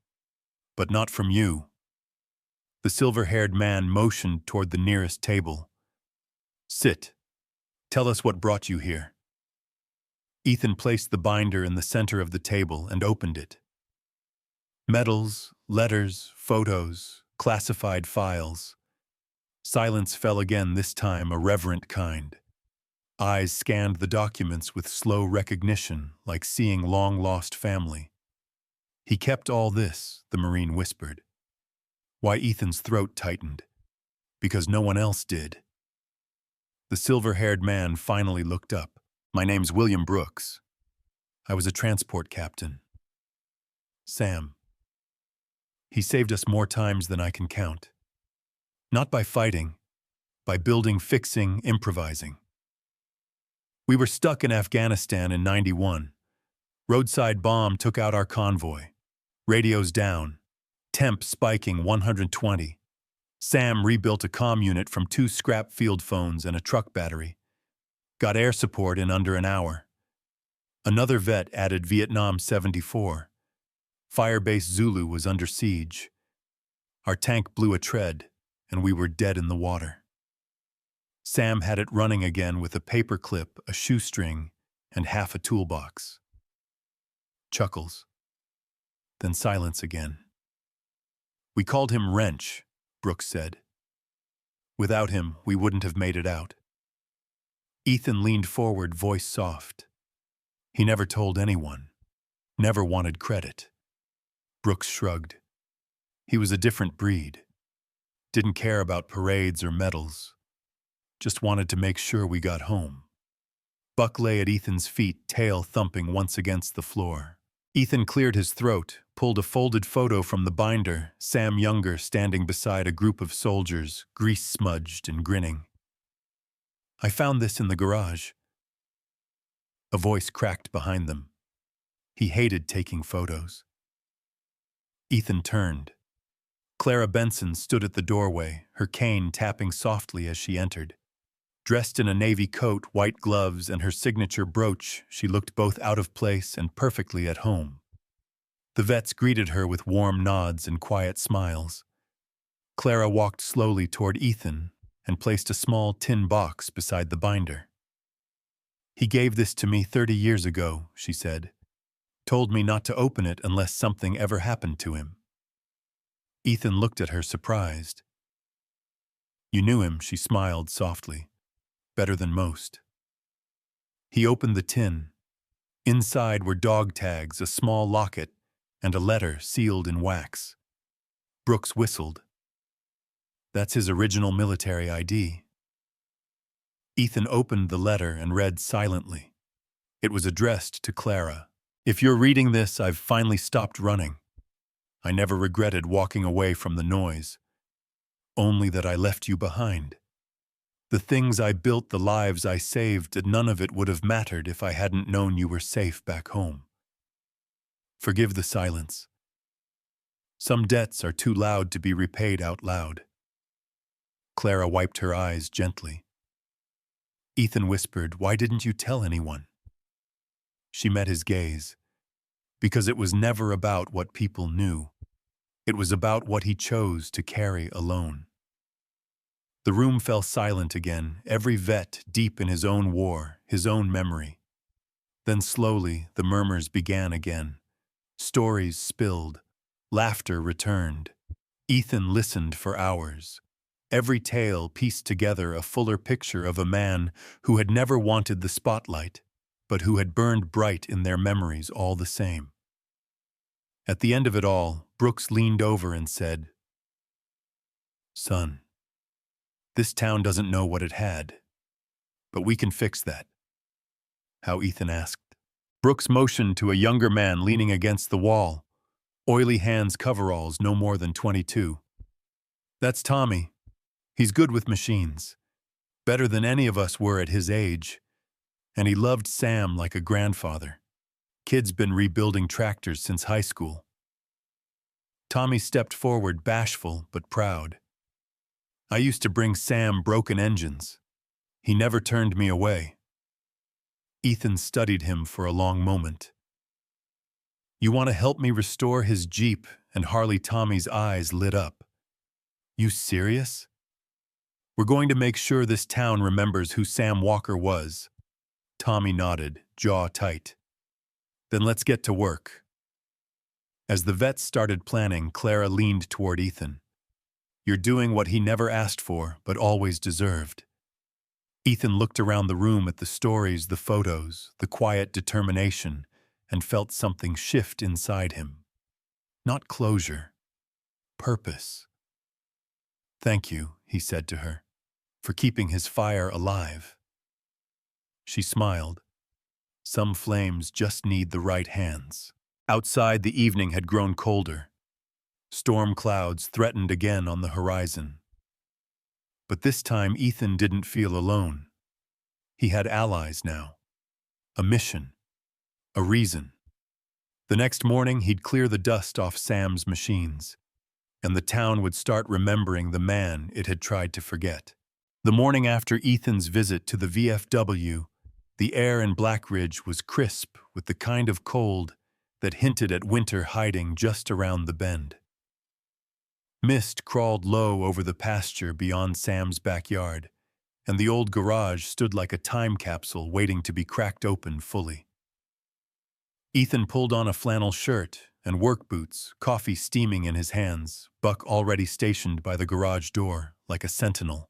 "But not from you." The silver-haired man motioned toward the nearest table. "Sit. Tell us what brought you here." Ethan placed the binder in the center of the table and opened it. Medals, letters, photos, classified files. Silence fell again, this time a reverent kind. Eyes scanned the documents with slow recognition, like seeing long-lost family. "He kept all this," the Marine whispered. Why, Ethan's throat tightened. "Because no one else did." The silver-haired man finally looked up. "My name's William Brooks. I was a transport captain. Sam. He saved us more times than I can count. Not by fighting, by building, fixing, improvising. We were stuck in Afghanistan in '91. Roadside bomb took out our convoy. Radios down. Temp spiking 120. Sam rebuilt a comm unit from 2 scrap field phones and a truck battery. Got air support in under an hour. Another vet added Vietnam 74. Firebase Zulu was under siege. Our tank blew a tread, and we were dead in the water. Sam had it running again with a paper clip, a shoestring, and half a toolbox." Chuckles. Then silence again. "We called him Wrench," Brooks said. "Without him, we wouldn't have made it out." Ethan leaned forward, voice soft. "He never told anyone. Never wanted credit." Brooks shrugged. "He was a different breed. Didn't care about parades or medals. Just wanted to make sure we got home." Buck lay at Ethan's feet, tail thumping once against the floor. Ethan cleared his throat, pulled a folded photo from the binder, Sam Younger standing beside a group of soldiers, grease-smudged and grinning. "I found this in the garage." A voice cracked behind them. He hated taking photos. Ethan turned. Clara Benson stood at the doorway, her cane tapping softly as she entered. Dressed in a navy coat, white gloves, and her signature brooch, she looked both out of place and perfectly at home. The vets greeted her with warm nods and quiet smiles. Clara walked slowly toward Ethan and placed a small tin box beside the binder. "He gave this to me 30 years ago," she said. "Told me not to open it unless something ever happened to him." Ethan looked at her, surprised. "You knew him," she smiled softly. "Better than most." He opened the tin. Inside were dog tags, a small locket, and a letter sealed in wax. Brooks whistled. "That's his original military ID." Ethan opened the letter and read silently. It was addressed to Clara. If you're reading this, I've finally stopped running. I never regretted walking away from the noise, only that I left you behind. The things I built, the lives I saved, none of it would have mattered if I hadn't known you were safe back home. Forgive the silence. Some debts are too loud to be repaid out loud. Clara wiped her eyes gently. Ethan whispered, "Why didn't you tell anyone?" She met his gaze. Because it was never about what people knew. It was about what he chose to carry alone. The room fell silent again, every vet deep in his own war, his own memory. Then slowly the murmurs began again. Stories spilled. Laughter returned. Ethan listened for hours. Every tale pieced together a fuller picture of a man who had never wanted the spotlight, but who had burned bright in their memories all the same. At the end of it all, Brooks leaned over and said, "Son, this town doesn't know what it had, but we can fix that." How? Ethan asked. Brooks motioned to a younger man leaning against the wall, oily hands, coveralls, no more than 22. "That's Tommy. He's good with machines, better than any of us were at his age, and he loved Sam like a grandfather. Kid's been rebuilding tractors since high school." Tommy stepped forward, bashful but proud. "I used to bring Sam broken engines. He never turned me away." Ethan studied him for a long moment. "You want to help me restore his Jeep?" And Harley Tommy's eyes lit up. "You serious?" "We're going to make sure this town remembers who Sam Walker was." Tommy nodded, jaw tight. "Then let's get to work." As the vets started planning, Clara leaned toward Ethan. "You're doing what he never asked for, but always deserved." Ethan looked around the room at the stories, the photos, the quiet determination, and felt something shift inside him. Not closure, purpose. "Thank you," he said to her, "for keeping his fire alive." She smiled. Some flames just need the right hands. Outside, the evening had grown colder. Storm clouds threatened again on the horizon. But this time, Ethan didn't feel alone. He had allies now. A mission. A reason. The next morning, he'd clear the dust off Sam's machines, and the town would start remembering the man it had tried to forget. The morning after Ethan's visit to the VFW, the air in Black Ridge was crisp with the kind of cold that hinted at winter hiding just around the bend. Mist crawled low over the pasture beyond Sam's backyard, and the old garage stood like a time capsule waiting to be cracked open fully. Ethan pulled on a flannel shirt and work boots, coffee steaming in his hands, Buck already stationed by the garage door like a sentinel.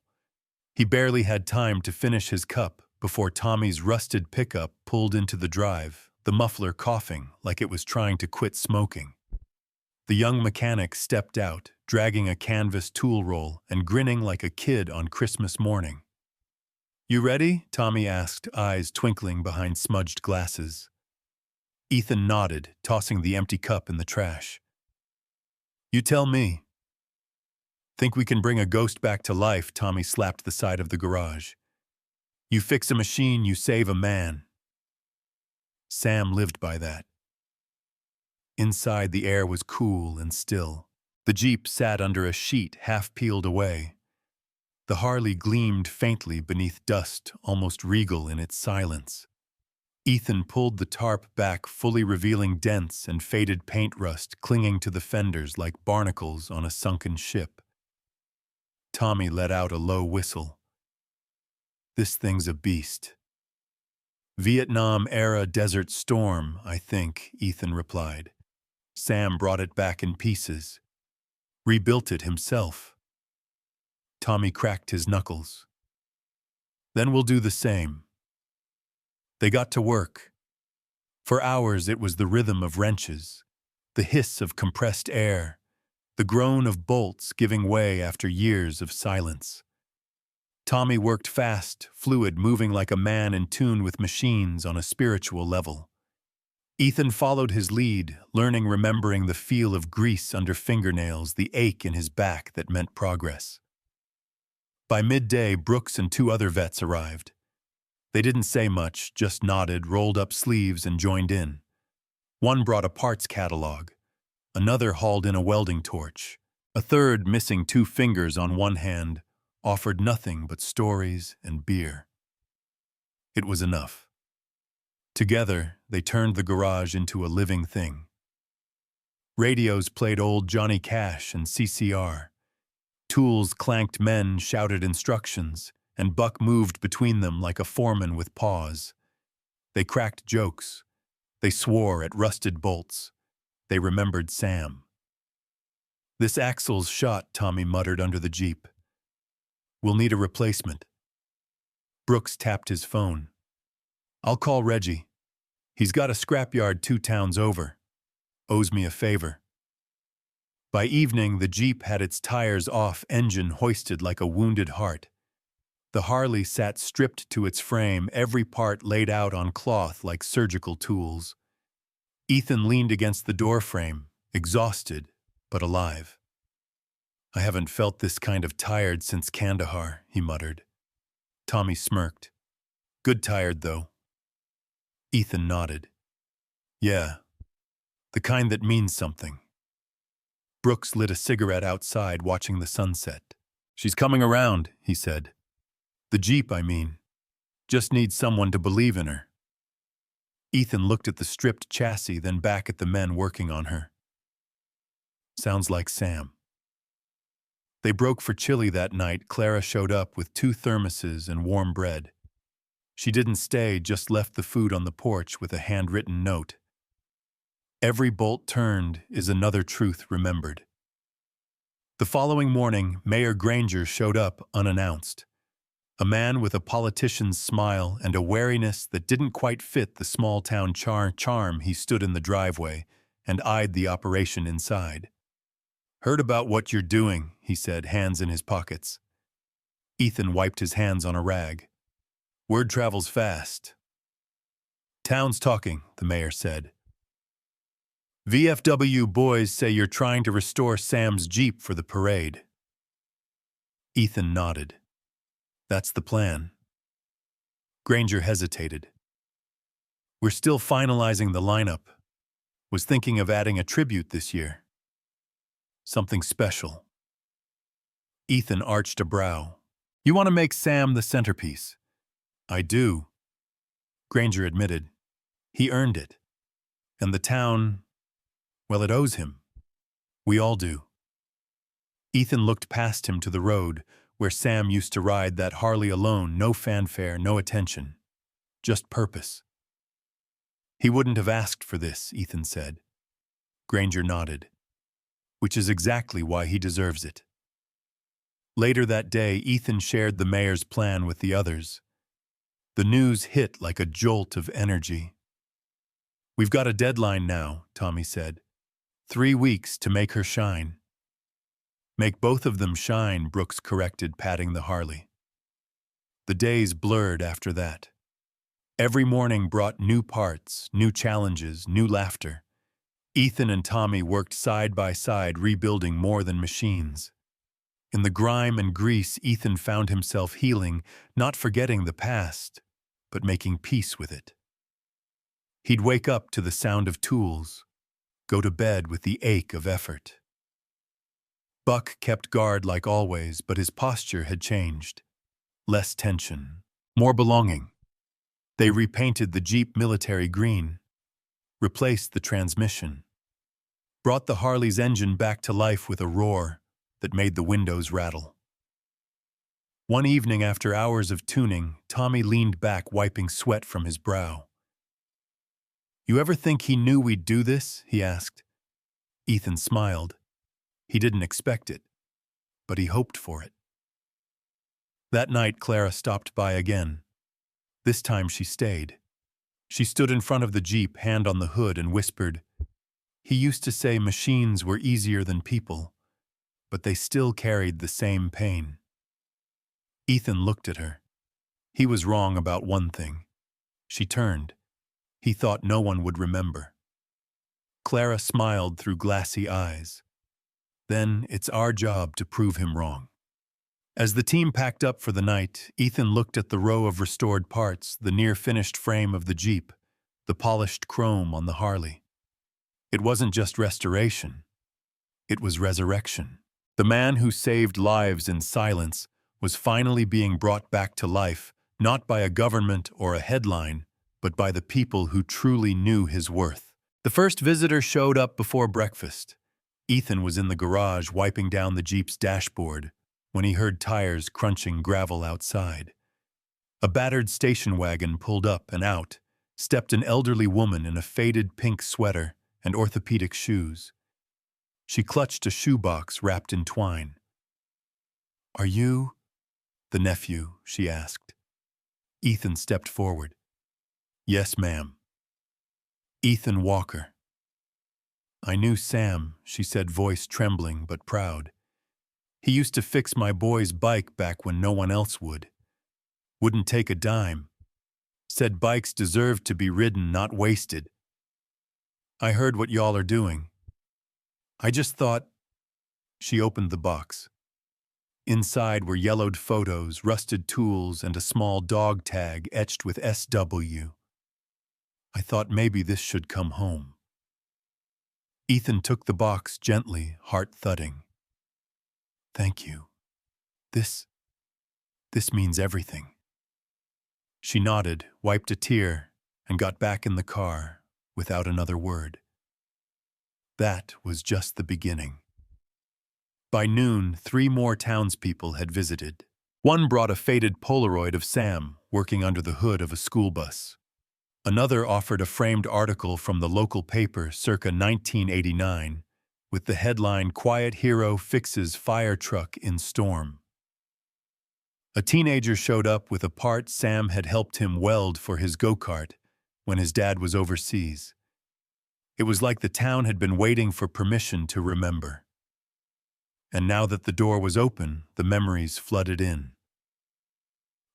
He barely had time to finish his cup before Tommy's rusted pickup pulled into the drive, the muffler coughing like it was trying to quit smoking. The young mechanic stepped out, dragging a canvas tool roll and grinning like a kid on Christmas morning. "You ready?" Tommy asked, eyes twinkling behind smudged glasses. Ethan nodded, tossing the empty cup in the trash. "You tell me." "Think we can bring a ghost back to life?" Tommy slapped the side of the garage. "You fix a machine, you save a man." Sam lived by that. Inside, the air was cool and still. The Jeep sat under a sheet half peeled away. The Harley gleamed faintly beneath dust, almost regal in its silence. Ethan pulled the tarp back, fully revealing dents and faded paint rust clinging to the fenders like barnacles on a sunken ship. Tommy let out a low whistle. "This thing's a beast." "Vietnam-era Desert Storm, I think," Ethan replied. "Sam brought it back in pieces. Rebuilt it himself." Tommy cracked his knuckles. "Then we'll do the same." They got to work. For hours it was the rhythm of wrenches, the hiss of compressed air, the groan of bolts giving way after years of silence. Tommy worked fast, fluid, moving like a man in tune with machines on a spiritual level. Ethan followed his lead, learning, remembering the feel of grease under fingernails, the ache in his back that meant progress. By midday, Brooks and two other vets arrived. They didn't say much, just nodded, rolled up sleeves, and joined in. One brought a parts catalog. Another hauled in a welding torch. A third, missing two fingers on one hand, offered nothing but stories and beer. It was enough. Together, they turned the garage into a living thing. Radios played old Johnny Cash and CCR. Tools clanked, men shouted instructions, and Buck moved between them like a foreman with paws. They cracked jokes. They swore at rusted bolts. They remembered Sam. "This axle's shot," Tommy muttered under the Jeep. "We'll need a replacement." Brooks tapped his phone. "I'll call Reggie. He's got a scrapyard 2 towns over. Owes me a favor." By evening, the Jeep had its tires off, engine hoisted like a wounded heart. The Harley sat stripped to its frame, every part laid out on cloth like surgical tools. Ethan leaned against the doorframe, exhausted but alive. "I haven't felt this kind of tired since Kandahar," he muttered. Tommy smirked. "Good tired, though." Ethan nodded. "Yeah, the kind that means something." Brooks lit a cigarette outside, watching the sunset. "She's coming around," he said. "The Jeep, I mean. Just needs someone to believe in her." Ethan looked at the stripped chassis, then back at the men working on her. "Sounds like Sam." They broke for chili that night. Clara showed up with 2 thermoses and warm bread. She didn't stay, just left the food on the porch with a handwritten note. "Every bolt turned is another truth remembered." The following morning, Mayor Granger showed up unannounced. A man with a politician's smile and a wariness that didn't quite fit the small-town charm. He stood in the driveway and eyed the operation inside. "Heard about what you're doing," he said, hands in his pockets. Ethan wiped his hands on a rag. "Word travels fast." "Town's talking," the mayor said. "VFW boys say you're trying to restore Sam's Jeep for the parade." Ethan nodded. "That's the plan." Granger hesitated. "We're still finalizing the lineup. Was thinking of adding a tribute this year. Something special." Ethan arched a brow. "You want to make Sam the centerpiece?" "I do," Granger admitted. "He earned it. And the town, well, it owes him. We all do." Ethan looked past him to the road, where Sam used to ride that Harley alone, no fanfare, no attention. Just purpose. "He wouldn't have asked for this," Ethan said. Granger nodded. "Which is exactly why he deserves it." Later that day, Ethan shared the mayor's plan with the others. The news hit like a jolt of energy. "We've got a deadline now," Tommy said. 3 weeks to make her shine." "Make both of them shine," Brooks corrected, patting the Harley. The days blurred after that. Every morning brought new parts, new challenges, new laughter. Ethan and Tommy worked side by side, rebuilding more than machines. In the grime and grease, Ethan found himself healing, not forgetting the past, but making peace with it. He'd wake up to the sound of tools, go to bed with the ache of effort. Buck kept guard like always, but his posture had changed. Less tension, more belonging. They repainted the Jeep military green, replaced the transmission, brought the Harley's engine back to life with a roar that made the windows rattle. One evening after hours of tuning, Tommy leaned back, wiping sweat from his brow. "You ever think he knew we'd do this?" he asked. Ethan smiled. He didn't expect it, but he hoped for it. That night, Clara stopped by again. This time she stayed. She stood in front of the Jeep, hand on the hood, and whispered, "He used to say machines were easier than people, but they still carried the same pain." Ethan looked at her. He was wrong about one thing. She turned. He thought no one would remember. Clara smiled through glassy eyes. Then it's our job to prove him wrong. As the team packed up for the night, Ethan looked at the row of restored parts, the near-finished frame of the Jeep, the polished chrome on the Harley. It wasn't just restoration. It was resurrection. The man who saved lives in silence was finally being brought back to life, not by a government or a headline, but by the people who truly knew his worth. The first visitor showed up before breakfast. Ethan was in the garage wiping down the Jeep's dashboard when he heard tires crunching gravel outside. A battered station wagon pulled up, and out stepped an elderly woman in a faded pink sweater and orthopedic shoes. She clutched a shoebox wrapped in twine. "Are you the nephew?" she asked. Ethan stepped forward. "Yes, ma'am." "Ethan Walker." "I knew Sam," she said, voice trembling but proud. "He used to fix my boy's bike back when no one else would. Wouldn't take a dime. Said bikes deserved to be ridden, not wasted. I heard what y'all are doing. I just thought—" She opened the box. Inside were yellowed photos, rusted tools, and a small dog tag etched with SW. "I thought maybe this should come home." Ethan took the box gently, heart thudding. "Thank you. This means everything." She nodded, wiped a tear, and got back in the car without another word. That was just the beginning. By noon, 3 more townspeople had visited. One brought a faded Polaroid of Sam working under the hood of a school bus. Another offered a framed article from the local paper circa 1989 with the headline, "Quiet Hero Fixes Fire Truck in Storm." A teenager showed up with a part Sam had helped him weld for his go-kart when his dad was overseas. It was like the town had been waiting for permission to remember. And now that the door was open, the memories flooded in.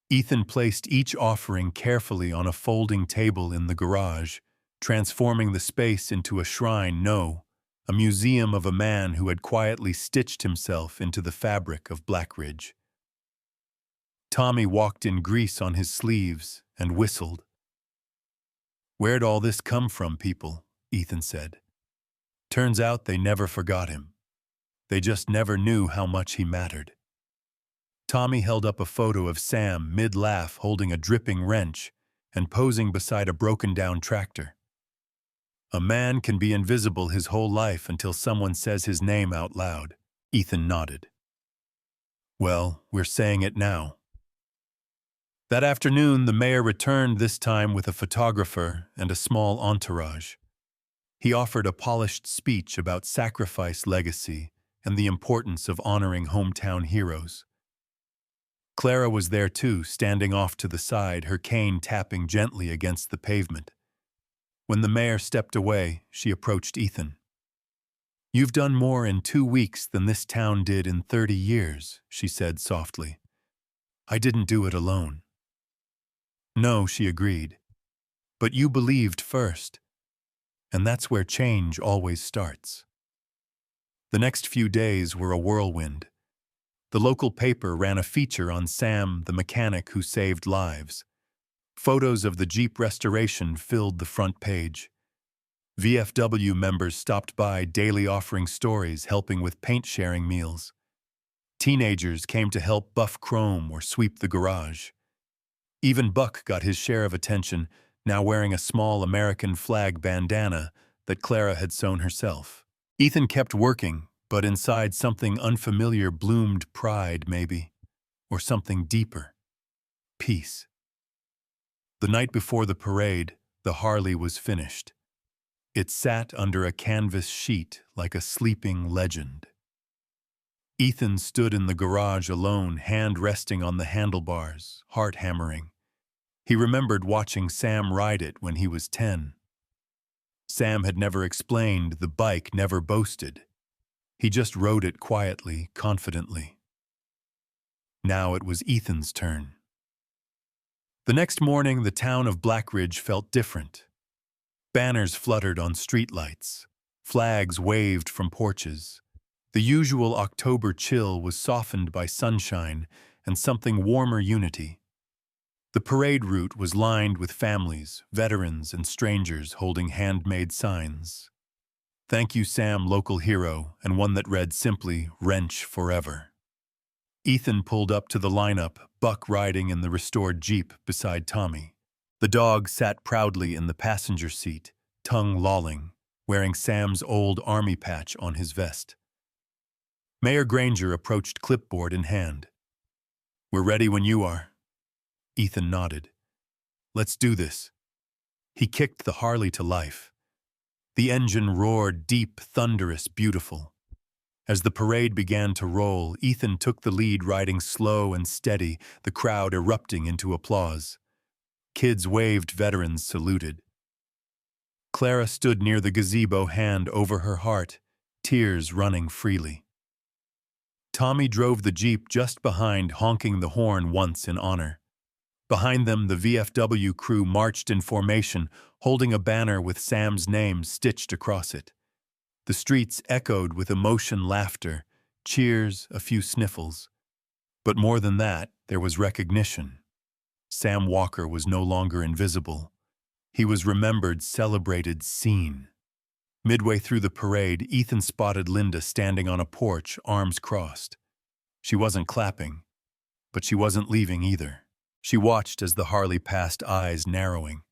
Ethan placed each offering carefully on a folding table in the garage, transforming the space into a shrine, no, a museum of a man who had quietly stitched himself into the fabric of Blackridge. Tommy walked in grease on his sleeves and whistled. "Where'd all this come from, people?" Ethan said. Turns out they never forgot him. They just never knew how much he mattered. Tommy held up a photo of Sam mid-laugh holding a dripping wrench and posing beside a broken-down tractor. "A man can be invisible his whole life until someone says his name out loud." Ethan nodded. "Well, we're saying it now." That afternoon, the mayor returned, this time with a photographer and a small entourage. He offered a polished speech about sacrifice, legacy, and the importance of honoring hometown heroes. Clara was there too, standing off to the side, her cane tapping gently against the pavement. When the mayor stepped away, she approached Ethan. "You've done more in 2 weeks than this town did in 30 years, she said softly. "I didn't do it alone." "No," she agreed. "But you believed first. And that's where change always starts." The next few days were a whirlwind. The local paper ran a feature on Sam, the mechanic who saved lives. Photos of the Jeep restoration filled the front page. VFW members stopped by, daily offering stories, helping with paint-sharing meals. Teenagers came to help buff chrome or sweep the garage. Even Buck got his share of attention, now wearing a small American flag bandana that Clara had sewn herself. Ethan kept working, but inside something unfamiliar bloomed, pride maybe, or something deeper. Peace. The night before the parade, the Harley was finished. It sat under a canvas sheet like a sleeping legend. Ethan stood in the garage alone, hand resting on the handlebars, heart hammering. He remembered watching Sam ride it when he was 10. Sam had never explained, the bike never boasted. He just rode it quietly, confidently. Now it was Ethan's turn. The next morning, the town of Blackridge felt different. Banners fluttered on streetlights. Flags waved from porches. The usual October chill was softened by sunshine and something warmer unity. The parade route was lined with families, veterans, and strangers holding handmade signs. "Thank you, Sam, local hero," and one that read simply, "Wrench forever." Ethan pulled up to the lineup, Buck riding in the restored Jeep beside Tommy. The dog sat proudly in the passenger seat, tongue lolling, wearing Sam's old army patch on his vest. Mayor Granger approached clipboard in hand. "We're ready when you are." Ethan nodded. "Let's do this." He kicked the Harley to life. The engine roared deep, thunderous, beautiful. As the parade began to roll, Ethan took the lead, riding slow and steady, the crowd erupting into applause. Kids waved, veterans saluted. Clara stood near the gazebo, hand over her heart, tears running freely. Tommy drove the Jeep just behind, honking the horn once in honor. Behind them, the VFW crew marched in formation, holding a banner with Sam's name stitched across it. The streets echoed with emotion, laughter, cheers, a few sniffles. But more than that, there was recognition. Sam Walker was no longer invisible. He was remembered, celebrated, seen. Midway through the parade, Ethan spotted Linda standing on a porch, arms crossed. She wasn't clapping, but she wasn't leaving either. She watched as the Harley passed, eyes narrowing.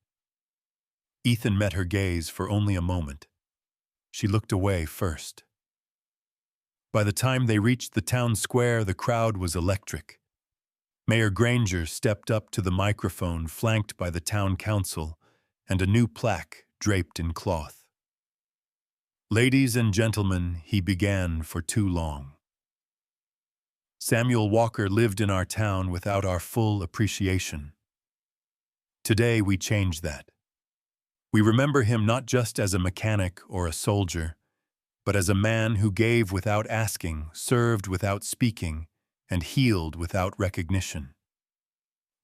Ethan met her gaze for only a moment. She looked away first. By the time they reached the town square, the crowd was electric. Mayor Granger stepped up to the microphone, flanked by the town council, and a new plaque draped in cloth. "Ladies and gentlemen," he began for too long. "Samuel Walker lived in our town without our full appreciation. Today we change that. We remember him not just as a mechanic or a soldier, but as a man who gave without asking, served without speaking, and healed without recognition."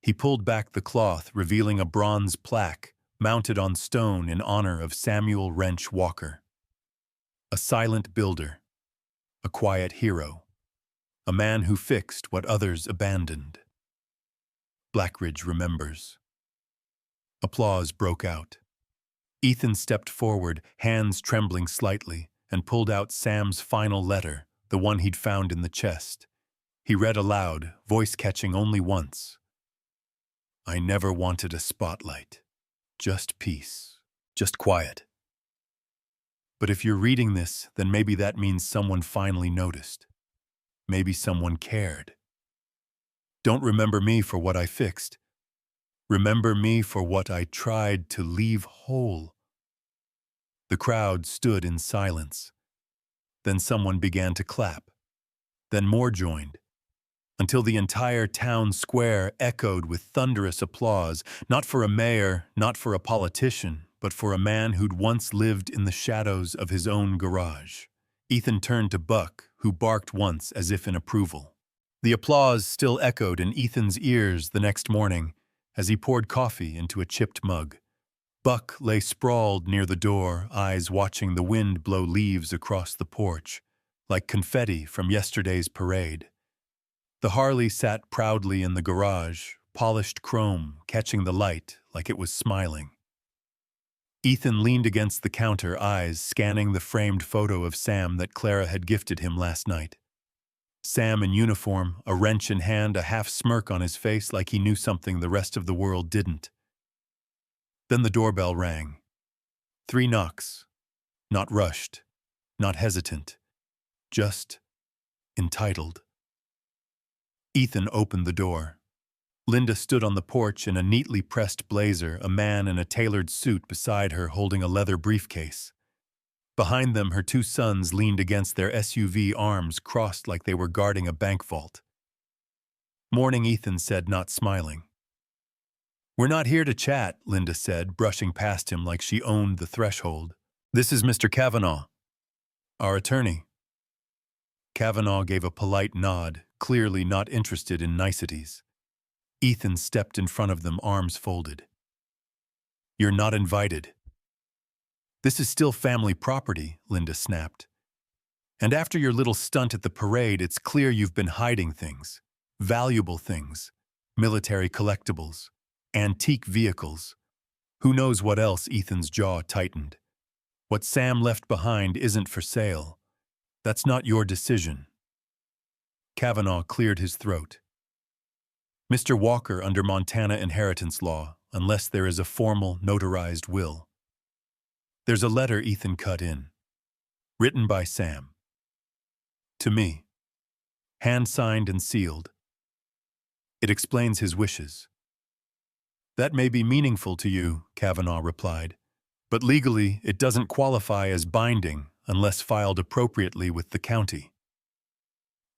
He pulled back the cloth, revealing a bronze plaque mounted on stone in honor of Samuel Wrench Walker. A silent builder, a quiet hero, a man who fixed what others abandoned. Blackridge remembers. Applause broke out. Ethan stepped forward, hands trembling slightly, and pulled out Sam's final letter, the one he'd found in the chest. He read aloud, voice catching only once. "I never wanted a spotlight. Just peace. Just quiet. But if you're reading this, then maybe that means someone finally noticed. Maybe someone cared. Don't remember me for what I fixed. Remember me for what I tried to leave whole." The crowd stood in silence. Then someone began to clap. Then more joined, until the entire town square echoed with thunderous applause, not for a mayor, not for a politician, but for a man who'd once lived in the shadows of his own garage. Ethan turned to Buck, who barked once as if in approval. The applause still echoed in Ethan's ears the next morning as he poured coffee into a chipped mug. Buck lay sprawled near the door, eyes watching the wind blow leaves across the porch, like confetti from yesterday's parade. The Harley sat proudly in the garage, polished chrome, catching the light like it was smiling. Ethan leaned against the counter, eyes scanning the framed photo of Sam that Clara had gifted him last night. Sam in uniform, a wrench in hand, a half smirk on his face like he knew something the rest of the world didn't. Then the doorbell rang. 3 knocks. Not rushed, not hesitant, just entitled. Ethan opened the door. Linda stood on the porch in a neatly pressed blazer, a man in a tailored suit beside her holding a leather briefcase. Behind them, her 2 sons leaned against their SUV, arms crossed like they were guarding a bank vault. "Morning," Ethan said, not smiling. "We're not here to chat," Linda said, brushing past him like she owned the threshold. "This is Mr. Kavanaugh, our attorney." Kavanaugh gave a polite nod, clearly not interested in niceties. Ethan stepped in front of them, arms folded. "You're not invited." "This is still family property," Linda snapped. "And after your little stunt at the parade, it's clear you've been hiding things. Valuable things. Military collectibles. Antique vehicles. Who knows what else?" Ethan's jaw tightened. "What Sam left behind isn't for sale. That's not your decision." Kavanaugh cleared his throat. "Mr. Walker, under Montana inheritance law, unless there is a formal, notarized will." "There's a letter," Ethan cut in. "Written by Sam. To me. Hand-signed and sealed. It explains his wishes." "That may be meaningful to you," Kavanaugh replied, "but legally it doesn't qualify as binding unless filed appropriately with the county."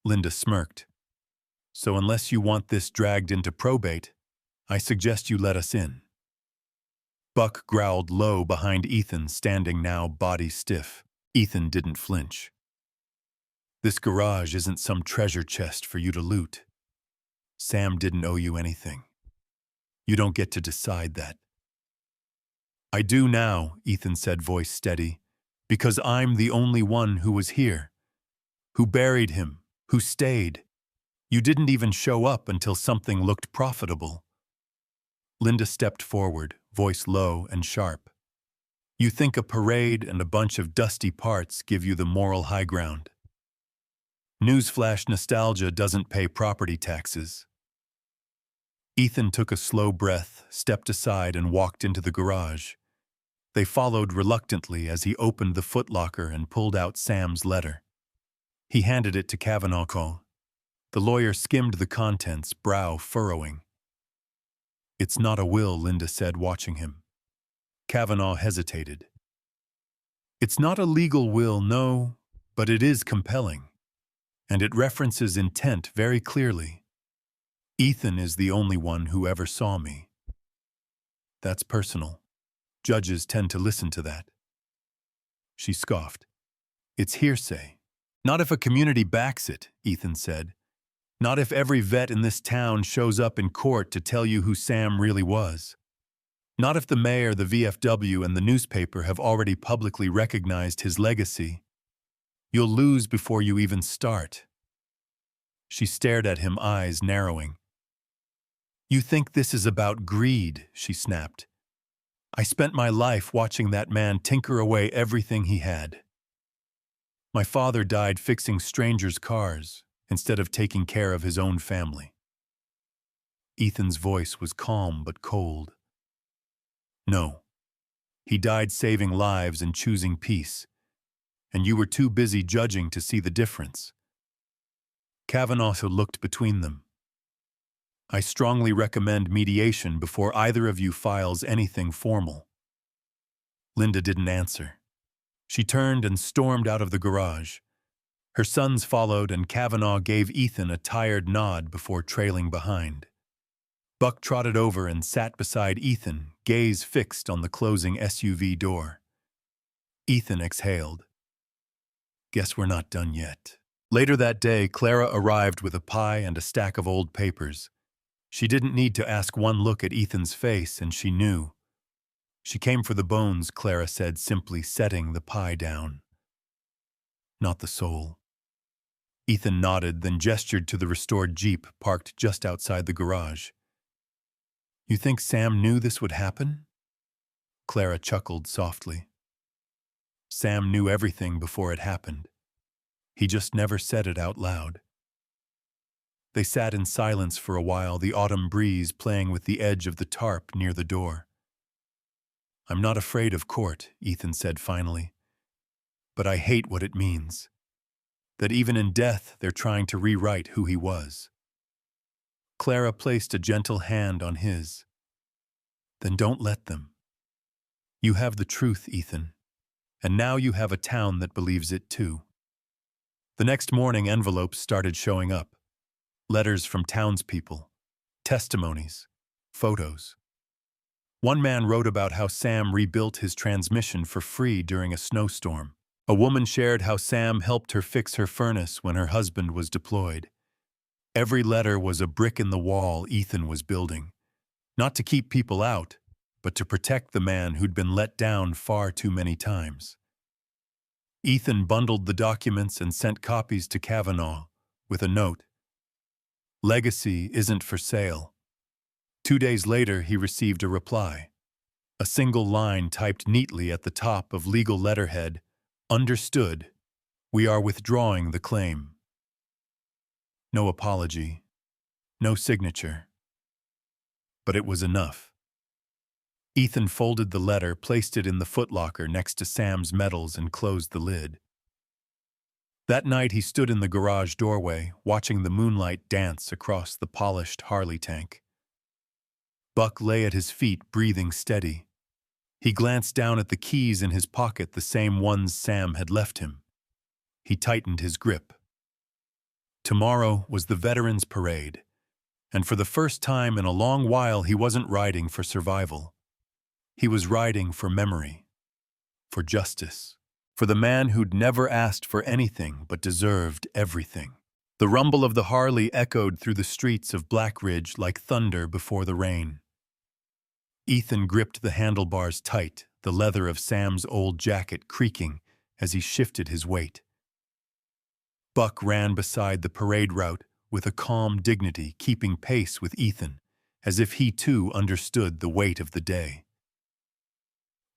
Linda smirked. "So unless you want this dragged into probate, I suggest you let us in." Buck growled low behind Ethan, standing now body stiff. Ethan didn't flinch. "This garage isn't some treasure chest for you to loot. Sam didn't owe you anything. You don't get to decide that." "I do now," Ethan said, voice steady, "because I'm the only one who was here. Who buried him, who stayed. You didn't even show up until something looked profitable." Linda stepped forward, voice low and sharp. "You think a parade and a bunch of dusty parts give you the moral high ground. Newsflash, nostalgia doesn't pay property taxes." Ethan took a slow breath, stepped aside, and walked into the garage. They followed reluctantly as he opened the footlocker and pulled out Sam's letter. He handed it to Kavanaugh. The lawyer skimmed the contents, brow furrowing. "It's not a will," Linda said, watching him. Kavanaugh hesitated. "It's not a legal will, no, but it is compelling. And it references intent very clearly. Ethan is the only one who ever saw me. That's personal. Judges tend to listen to that." She scoffed. "It's hearsay." "Not if a community backs it," Ethan said. "Not if every vet in this town shows up in court to tell you who Sam really was. Not if the mayor, the VFW, and the newspaper have already publicly recognized his legacy. You'll lose before you even start." She stared at him, eyes narrowing. "You think this is about greed," she snapped. "I spent my life watching that man tinker away everything he had. My father died fixing strangers' cars instead of taking care of his own family." Ethan's voice was calm but cold. "No. He died saving lives and choosing peace, and you were too busy judging to see the difference." Kavanaugh looked between them. "I strongly recommend mediation before either of you files anything formal." Linda didn't answer. She turned and stormed out of the garage. Her sons followed, and Kavanaugh gave Ethan a tired nod before trailing behind. Buck trotted over and sat beside Ethan, gaze fixed on the closing SUV door. Ethan exhaled. "Guess we're not done yet." Later that day, Clara arrived with a pie and a stack of old papers. She didn't need to ask one look at Ethan's face, and she knew. "She came for the bones," Clara said, simply setting the pie down. "Not the soul." Ethan nodded, then gestured to the restored Jeep parked just outside the garage. "You think Sam knew this would happen?" Clara chuckled softly. "Sam knew everything before it happened. He just never said it out loud." They sat in silence for a while, the autumn breeze playing with the edge of the tarp near the door. "I'm not afraid of court," Ethan said finally. "But I hate what it means. That even in death they're trying to rewrite who he was." Clara placed a gentle hand on his. "Then don't let them. You have the truth, Ethan, and now you have a town that believes it too." The next morning, envelopes started showing up. Letters from townspeople, testimonies, photos. One man wrote about how Sam rebuilt his transmission for free during a snowstorm. A woman shared how Sam helped her fix her furnace when her husband was deployed. Every letter was a brick in the wall Ethan was building, not to keep people out, but to protect the man who'd been let down far too many times. Ethan bundled the documents and sent copies to Kavanaugh with a note. "Legacy isn't for sale." 2 days later, he received a reply. A single line typed neatly at the top of legal letterhead, "Understood. We are withdrawing the claim." No apology, no signature. But it was enough. Ethan folded the letter, placed it in the footlocker next to Sam's medals, and closed the lid. That night he stood in the garage doorway, watching the moonlight dance across the polished Harley tank. Buck lay at his feet, breathing steady. He glanced down at the keys in his pocket, the same ones Sam had left him. He tightened his grip. Tomorrow was the Veterans Parade, and for the first time in a long while he wasn't riding for survival. He was riding for memory, for justice, for the man who'd never asked for anything but deserved everything. The rumble of the Harley echoed through the streets of Black Ridge like thunder before the rain. Ethan gripped the handlebars tight, the leather of Sam's old jacket creaking as he shifted his weight. Buck ran beside the parade route with a calm dignity, keeping pace with Ethan, as if he too understood the weight of the day.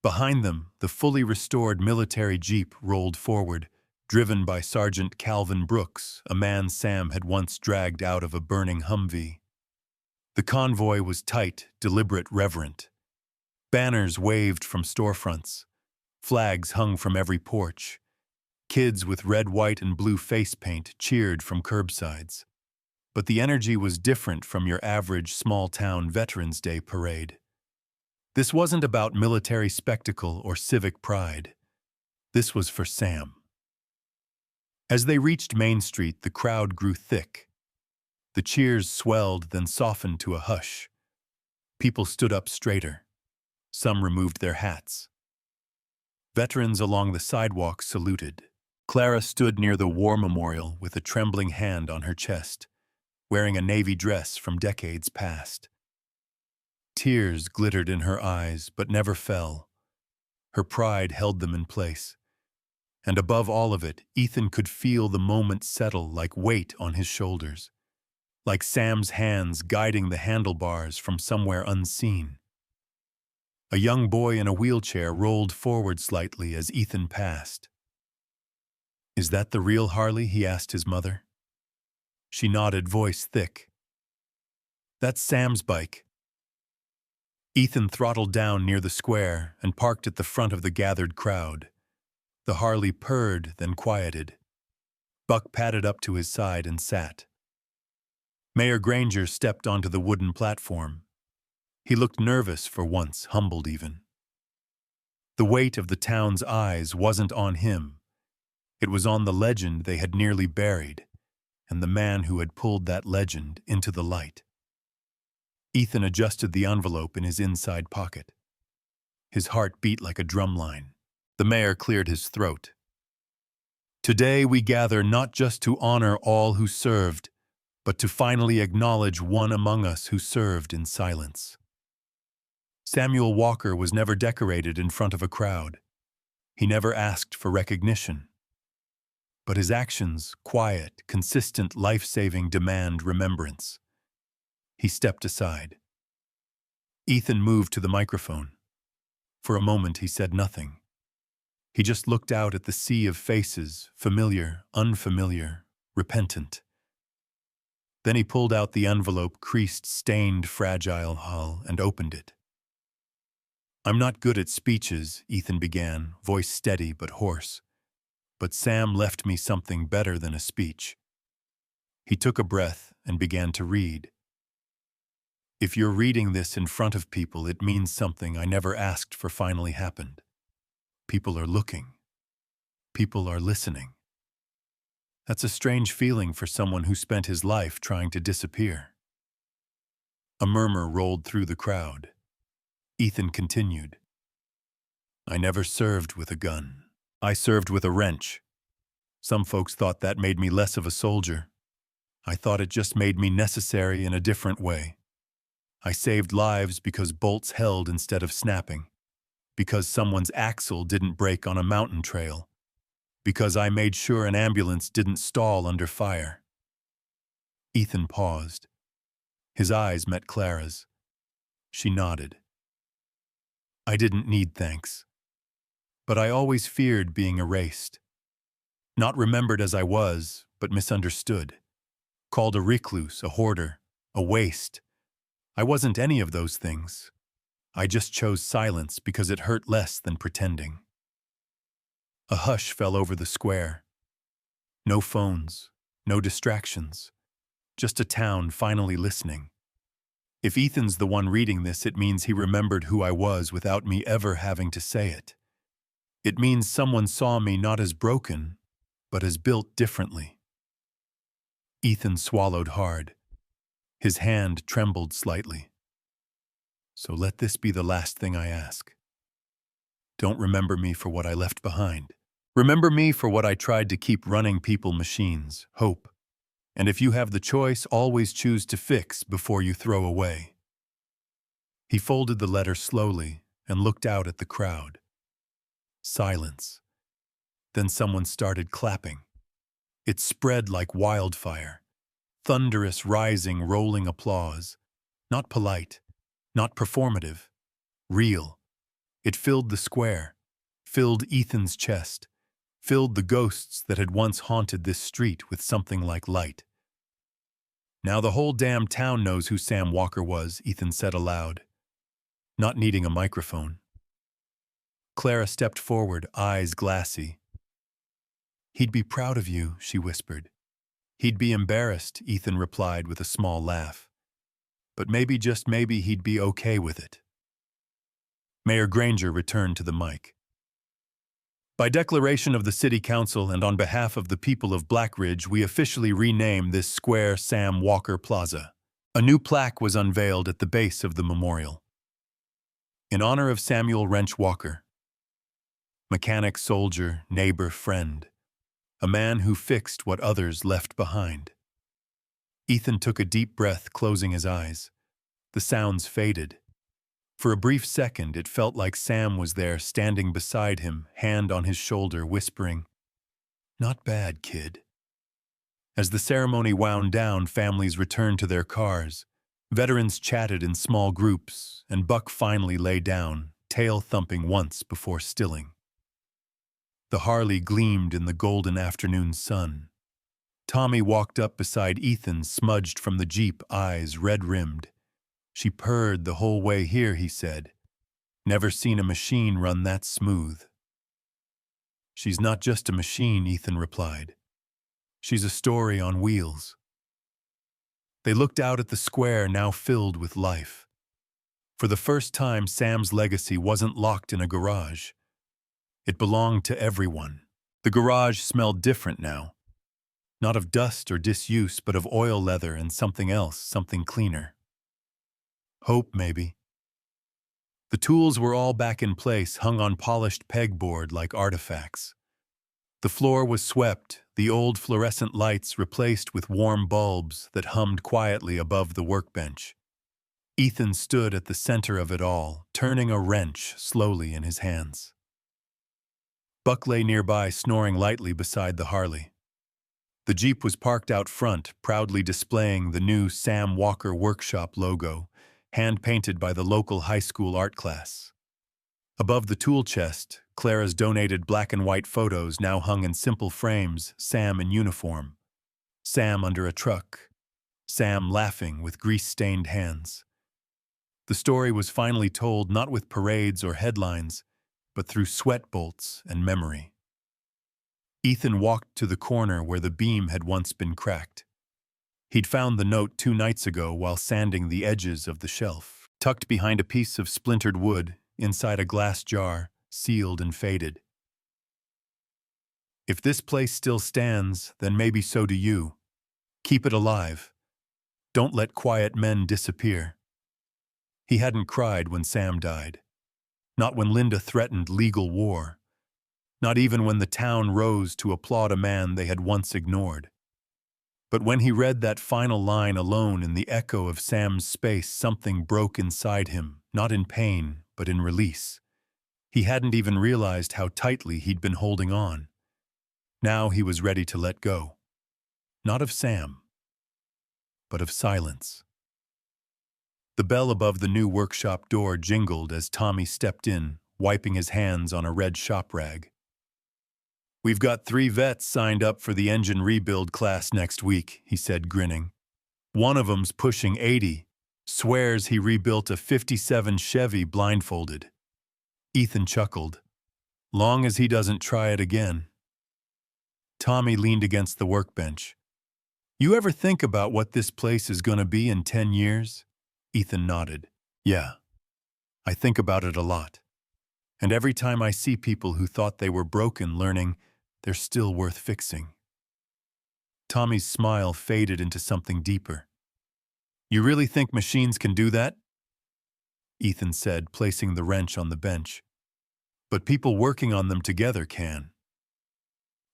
Behind them, the fully restored military jeep rolled forward, driven by Sergeant Calvin Brooks, a man Sam had once dragged out of a burning Humvee. The convoy was tight, deliberate, reverent. Banners waved from storefronts. Flags hung from every porch. Kids with red, white, and blue face paint cheered from curbsides. But the energy was different from your average small-town Veterans Day parade. This wasn't about military spectacle or civic pride. This was for Sam. As they reached Main Street, the crowd grew thick. The cheers swelled, then softened to a hush. People stood up straighter. Some removed their hats. Veterans along the sidewalk saluted. Clara stood near the war memorial with a trembling hand on her chest, wearing a navy dress from decades past. Tears glittered in her eyes, but never fell. Her pride held them in place. And above all of it, Ethan could feel the moment settle like weight on his shoulders, like Sam's hands guiding the handlebars from somewhere unseen. A young boy in a wheelchair rolled forward slightly as Ethan passed. "Is that the real Harley?" he asked his mother. She nodded, voice thick. "That's Sam's bike." Ethan throttled down near the square and parked at the front of the gathered crowd. The Harley purred, then quieted. Buck padded up to his side and sat. Mayor Granger stepped onto the wooden platform. He looked nervous for once, humbled even. The weight of the town's eyes wasn't on him. It was on the legend they had nearly buried, and the man who had pulled that legend into the light. Ethan adjusted the envelope in his inside pocket. His heart beat like a drumline. The mayor cleared his throat. "Today we gather not just to honor all who served, but to finally acknowledge one among us who served in silence." Samuel Walker was never decorated in front of a crowd. He never asked for recognition. But his actions, quiet, consistent, life-saving, demand remembrance. He stepped aside. Ethan moved to the microphone. For a moment he said nothing. He just looked out at the sea of faces, familiar, unfamiliar, repentant. Then he pulled out the envelope, creased, stained, fragile hull, and opened it. "I'm not good at speeches," Ethan began, voice steady but hoarse. "But Sam left me something better than a speech." He took a breath and began to read. "If you're reading this in front of people, it means something I never asked for finally happened. People are looking. People are listening. That's a strange feeling for someone who spent his life trying to disappear." A murmur rolled through the crowd. Ethan continued. "I never served with a gun. I served with a wrench. Some folks thought that made me less of a soldier. I thought it just made me necessary in a different way. I saved lives because bolts held instead of snapping, because someone's axle didn't break on a mountain trail, because I made sure an ambulance didn't stall under fire. Ethan paused. His eyes met Clara's. She nodded. I didn't need thanks. But I always feared being erased. Not remembered as I was, but misunderstood. Called a recluse, a hoarder, a waste. I wasn't any of those things. I just chose silence because it hurt less than pretending. A hush fell over the square. No phones, no distractions. Just a town finally listening. If Ethan's the one reading this, it means he remembered who I was without me ever having to say it. It means someone saw me not as broken, but as built differently. Ethan swallowed hard. His hand trembled slightly. So let this be the last thing I ask. Don't remember me for what I left behind. Remember me for what I tried to keep running people, machines, hope. And if you have the choice, always choose to fix before you throw away. He folded the letter slowly and looked out at the crowd. Silence. Then someone started clapping. It spread like wildfire. Thunderous, rising, rolling applause. Not polite, not performative. Real. It filled the square, filled Ethan's chest, filled the ghosts that had once haunted this street with something like light. Now the whole damn town knows who Sam Walker was, Ethan said aloud, not needing a microphone. Clara stepped forward, eyes glassy. He'd be proud of you, she whispered. He'd be embarrassed, Ethan replied with a small laugh. But maybe, just maybe, he'd be okay with it. Mayor Granger returned to the mic. By declaration of the City Council and on behalf of the people of Blackridge, we officially rename this square Sam Walker Plaza. A new plaque was unveiled at the base of the memorial. In honor of Samuel Wrench Walker, mechanic, soldier, neighbor, friend, a man who fixed what others left behind. Ethan took a deep breath, closing his eyes. The sounds faded. For a brief second, it felt like Sam was there, standing beside him, hand on his shoulder, whispering, "Not bad, kid." As the ceremony wound down, families returned to their cars. Veterans chatted in small groups, and Buck finally lay down, tail thumping once before stilling. The Harley gleamed in the golden afternoon sun. Tommy walked up beside Ethan, smudged from the Jeep, eyes red-rimmed. She purred the whole way here, he said. Never seen a machine run that smooth. She's not just a machine, Ethan replied. She's a story on wheels. They looked out at the square, now filled with life. For the first time, Sam's legacy wasn't locked in a garage. It belonged to everyone. The garage smelled different now. Not of dust or disuse, but of oil leather and something else, something cleaner. Hope, maybe. The tools were all back in place, hung on polished pegboard like artifacts. The floor was swept, the old fluorescent lights replaced with warm bulbs that hummed quietly above the workbench. Ethan stood at the center of it all, turning a wrench slowly in his hands. Buck lay nearby, snoring lightly beside the Harley. The Jeep was parked out front, proudly displaying the new Sam Walker Workshop logo, hand-painted by the local high school art class. Above the tool chest, Clara's donated black and white photos now hung in simple frames, Sam in uniform, Sam under a truck, Sam laughing with grease-stained hands. The story was finally told not with parades or headlines, but through sweat bolts and memory. Ethan walked to the corner where the beam had once been cracked. He'd found the note 2 nights ago while sanding the edges of the shelf, tucked behind a piece of splintered wood inside a glass jar, sealed and faded. If this place still stands, then maybe so do you. Keep it alive. Don't let quiet men disappear. He hadn't cried when Sam died. Not when Linda threatened legal war. not even when the town rose to applaud a man they had once ignored. But when he read that final line alone in the echo of Sam's space, something broke inside him, not in pain, but in release. He hadn't even realized how tightly he'd been holding on. Now he was ready to let go. Not of Sam, but of silence. The bell above the new workshop door jingled as Tommy stepped in, wiping his hands on a red shop rag. "We've got 3 vets signed up for the engine rebuild class next week," he said, grinning. "One of 'em's pushing 80, swears he rebuilt a '57 Chevy blindfolded." Ethan chuckled. "Long as he doesn't try it again." Tommy leaned against the workbench. "You ever think about what this place is going to be in 10 years? Ethan nodded. "Yeah, I think about it a lot. And every time I see people who thought they were broken learning they're still worth fixing." Tommy's smile faded into something deeper. "You really think machines can do that?" Ethan said, placing the wrench on the bench. "But people working on them together can."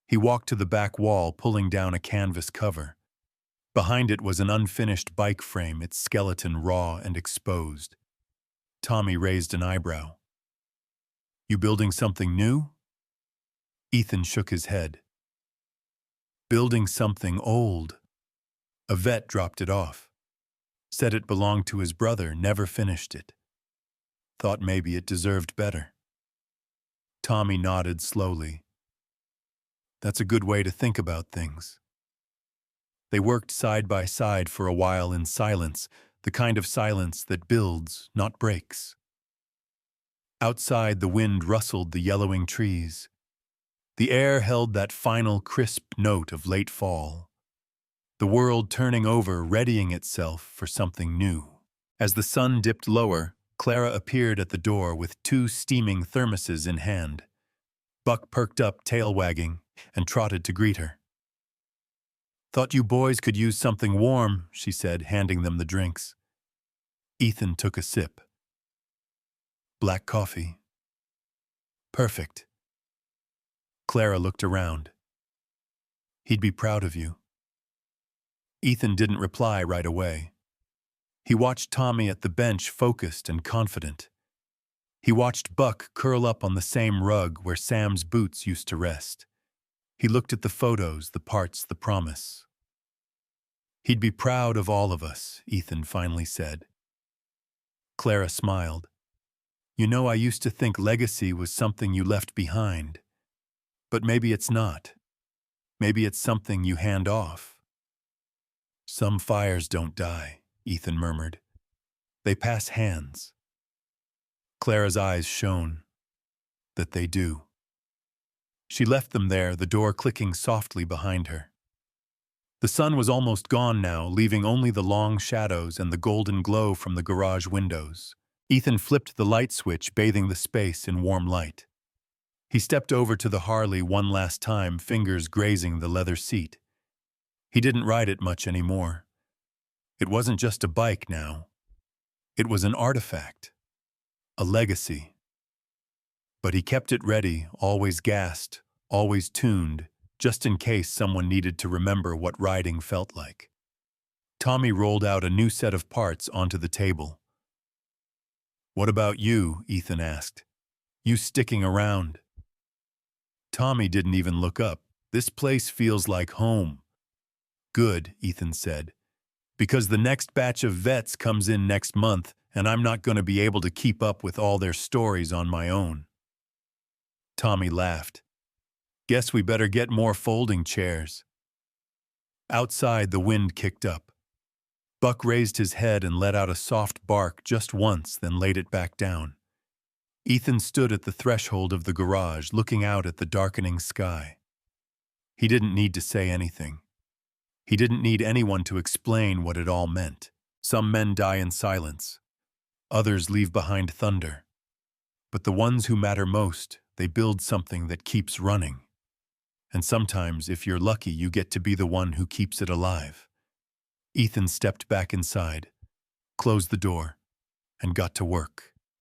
He walked to the back wall, pulling down a canvas cover. Behind it was an unfinished bike frame, its skeleton raw and exposed. Tommy raised an eyebrow. "You building something new?" Ethan shook his head. "Building something old. A vet dropped it off. Said it belonged to his brother, never finished it. Thought maybe it deserved better." Tommy nodded slowly. "That's a good way to think about things." They worked side by side for a while in silence, the kind of silence that builds, not breaks. Outside, the wind rustled the yellowing trees. The air held that final crisp note of late fall. The world turning over, readying itself for something new. As the sun dipped lower, Clara appeared at the door with 2 steaming thermoses in hand. Buck perked up, tail wagging, and trotted to greet her. "Thought you boys could use something warm," she said, handing them the drinks. Ethan took a sip. "Black coffee." "Perfect." Clara looked around. "He'd be proud of you." Ethan didn't reply right away. He watched Tommy at the bench, focused and confident. He watched Buck curl up on the same rug where Sam's boots used to rest. He looked at the photos, the parts, the promise. "He'd be proud of all of us," Ethan finally said. Clara smiled. "You know, I used to think legacy was something you left behind. But maybe it's not. Maybe it's something you hand off." "Some fires don't die," Ethan murmured. "They pass hands." Clara's eyes shone. "That they do." She left them there, the door clicking softly behind her. The sun was almost gone now, leaving only the long shadows and the golden glow from the garage windows. Ethan flipped the light switch, bathing the space in warm light. He stepped over to the Harley one last time, fingers grazing the leather seat. He didn't ride it much anymore. It wasn't just a bike now. It was an artifact. A legacy. But he kept it ready, always gassed, always tuned, just in case someone needed to remember what riding felt like. Tommy rolled out a new set of parts onto the table. "What about you?" Ethan asked. "You sticking around?" Tommy didn't even look up. "This place feels like home." "Good," Ethan said, "because the next batch of vets comes in next month, and I'm not going to be able to keep up with all their stories on my own." Tommy laughed. "Guess we better get more folding chairs." Outside, the wind kicked up. Buck raised his head and let out a soft bark just once, then laid it back down. Ethan stood at the threshold of the garage, looking out at the darkening sky. He didn't need to say anything. He didn't need anyone to explain what it all meant. Some men die in silence. Others leave behind thunder. But the ones who matter most, they build something that keeps running. And sometimes, if you're lucky, you get to be the one who keeps it alive. Ethan stepped back inside, closed the door, and got to work.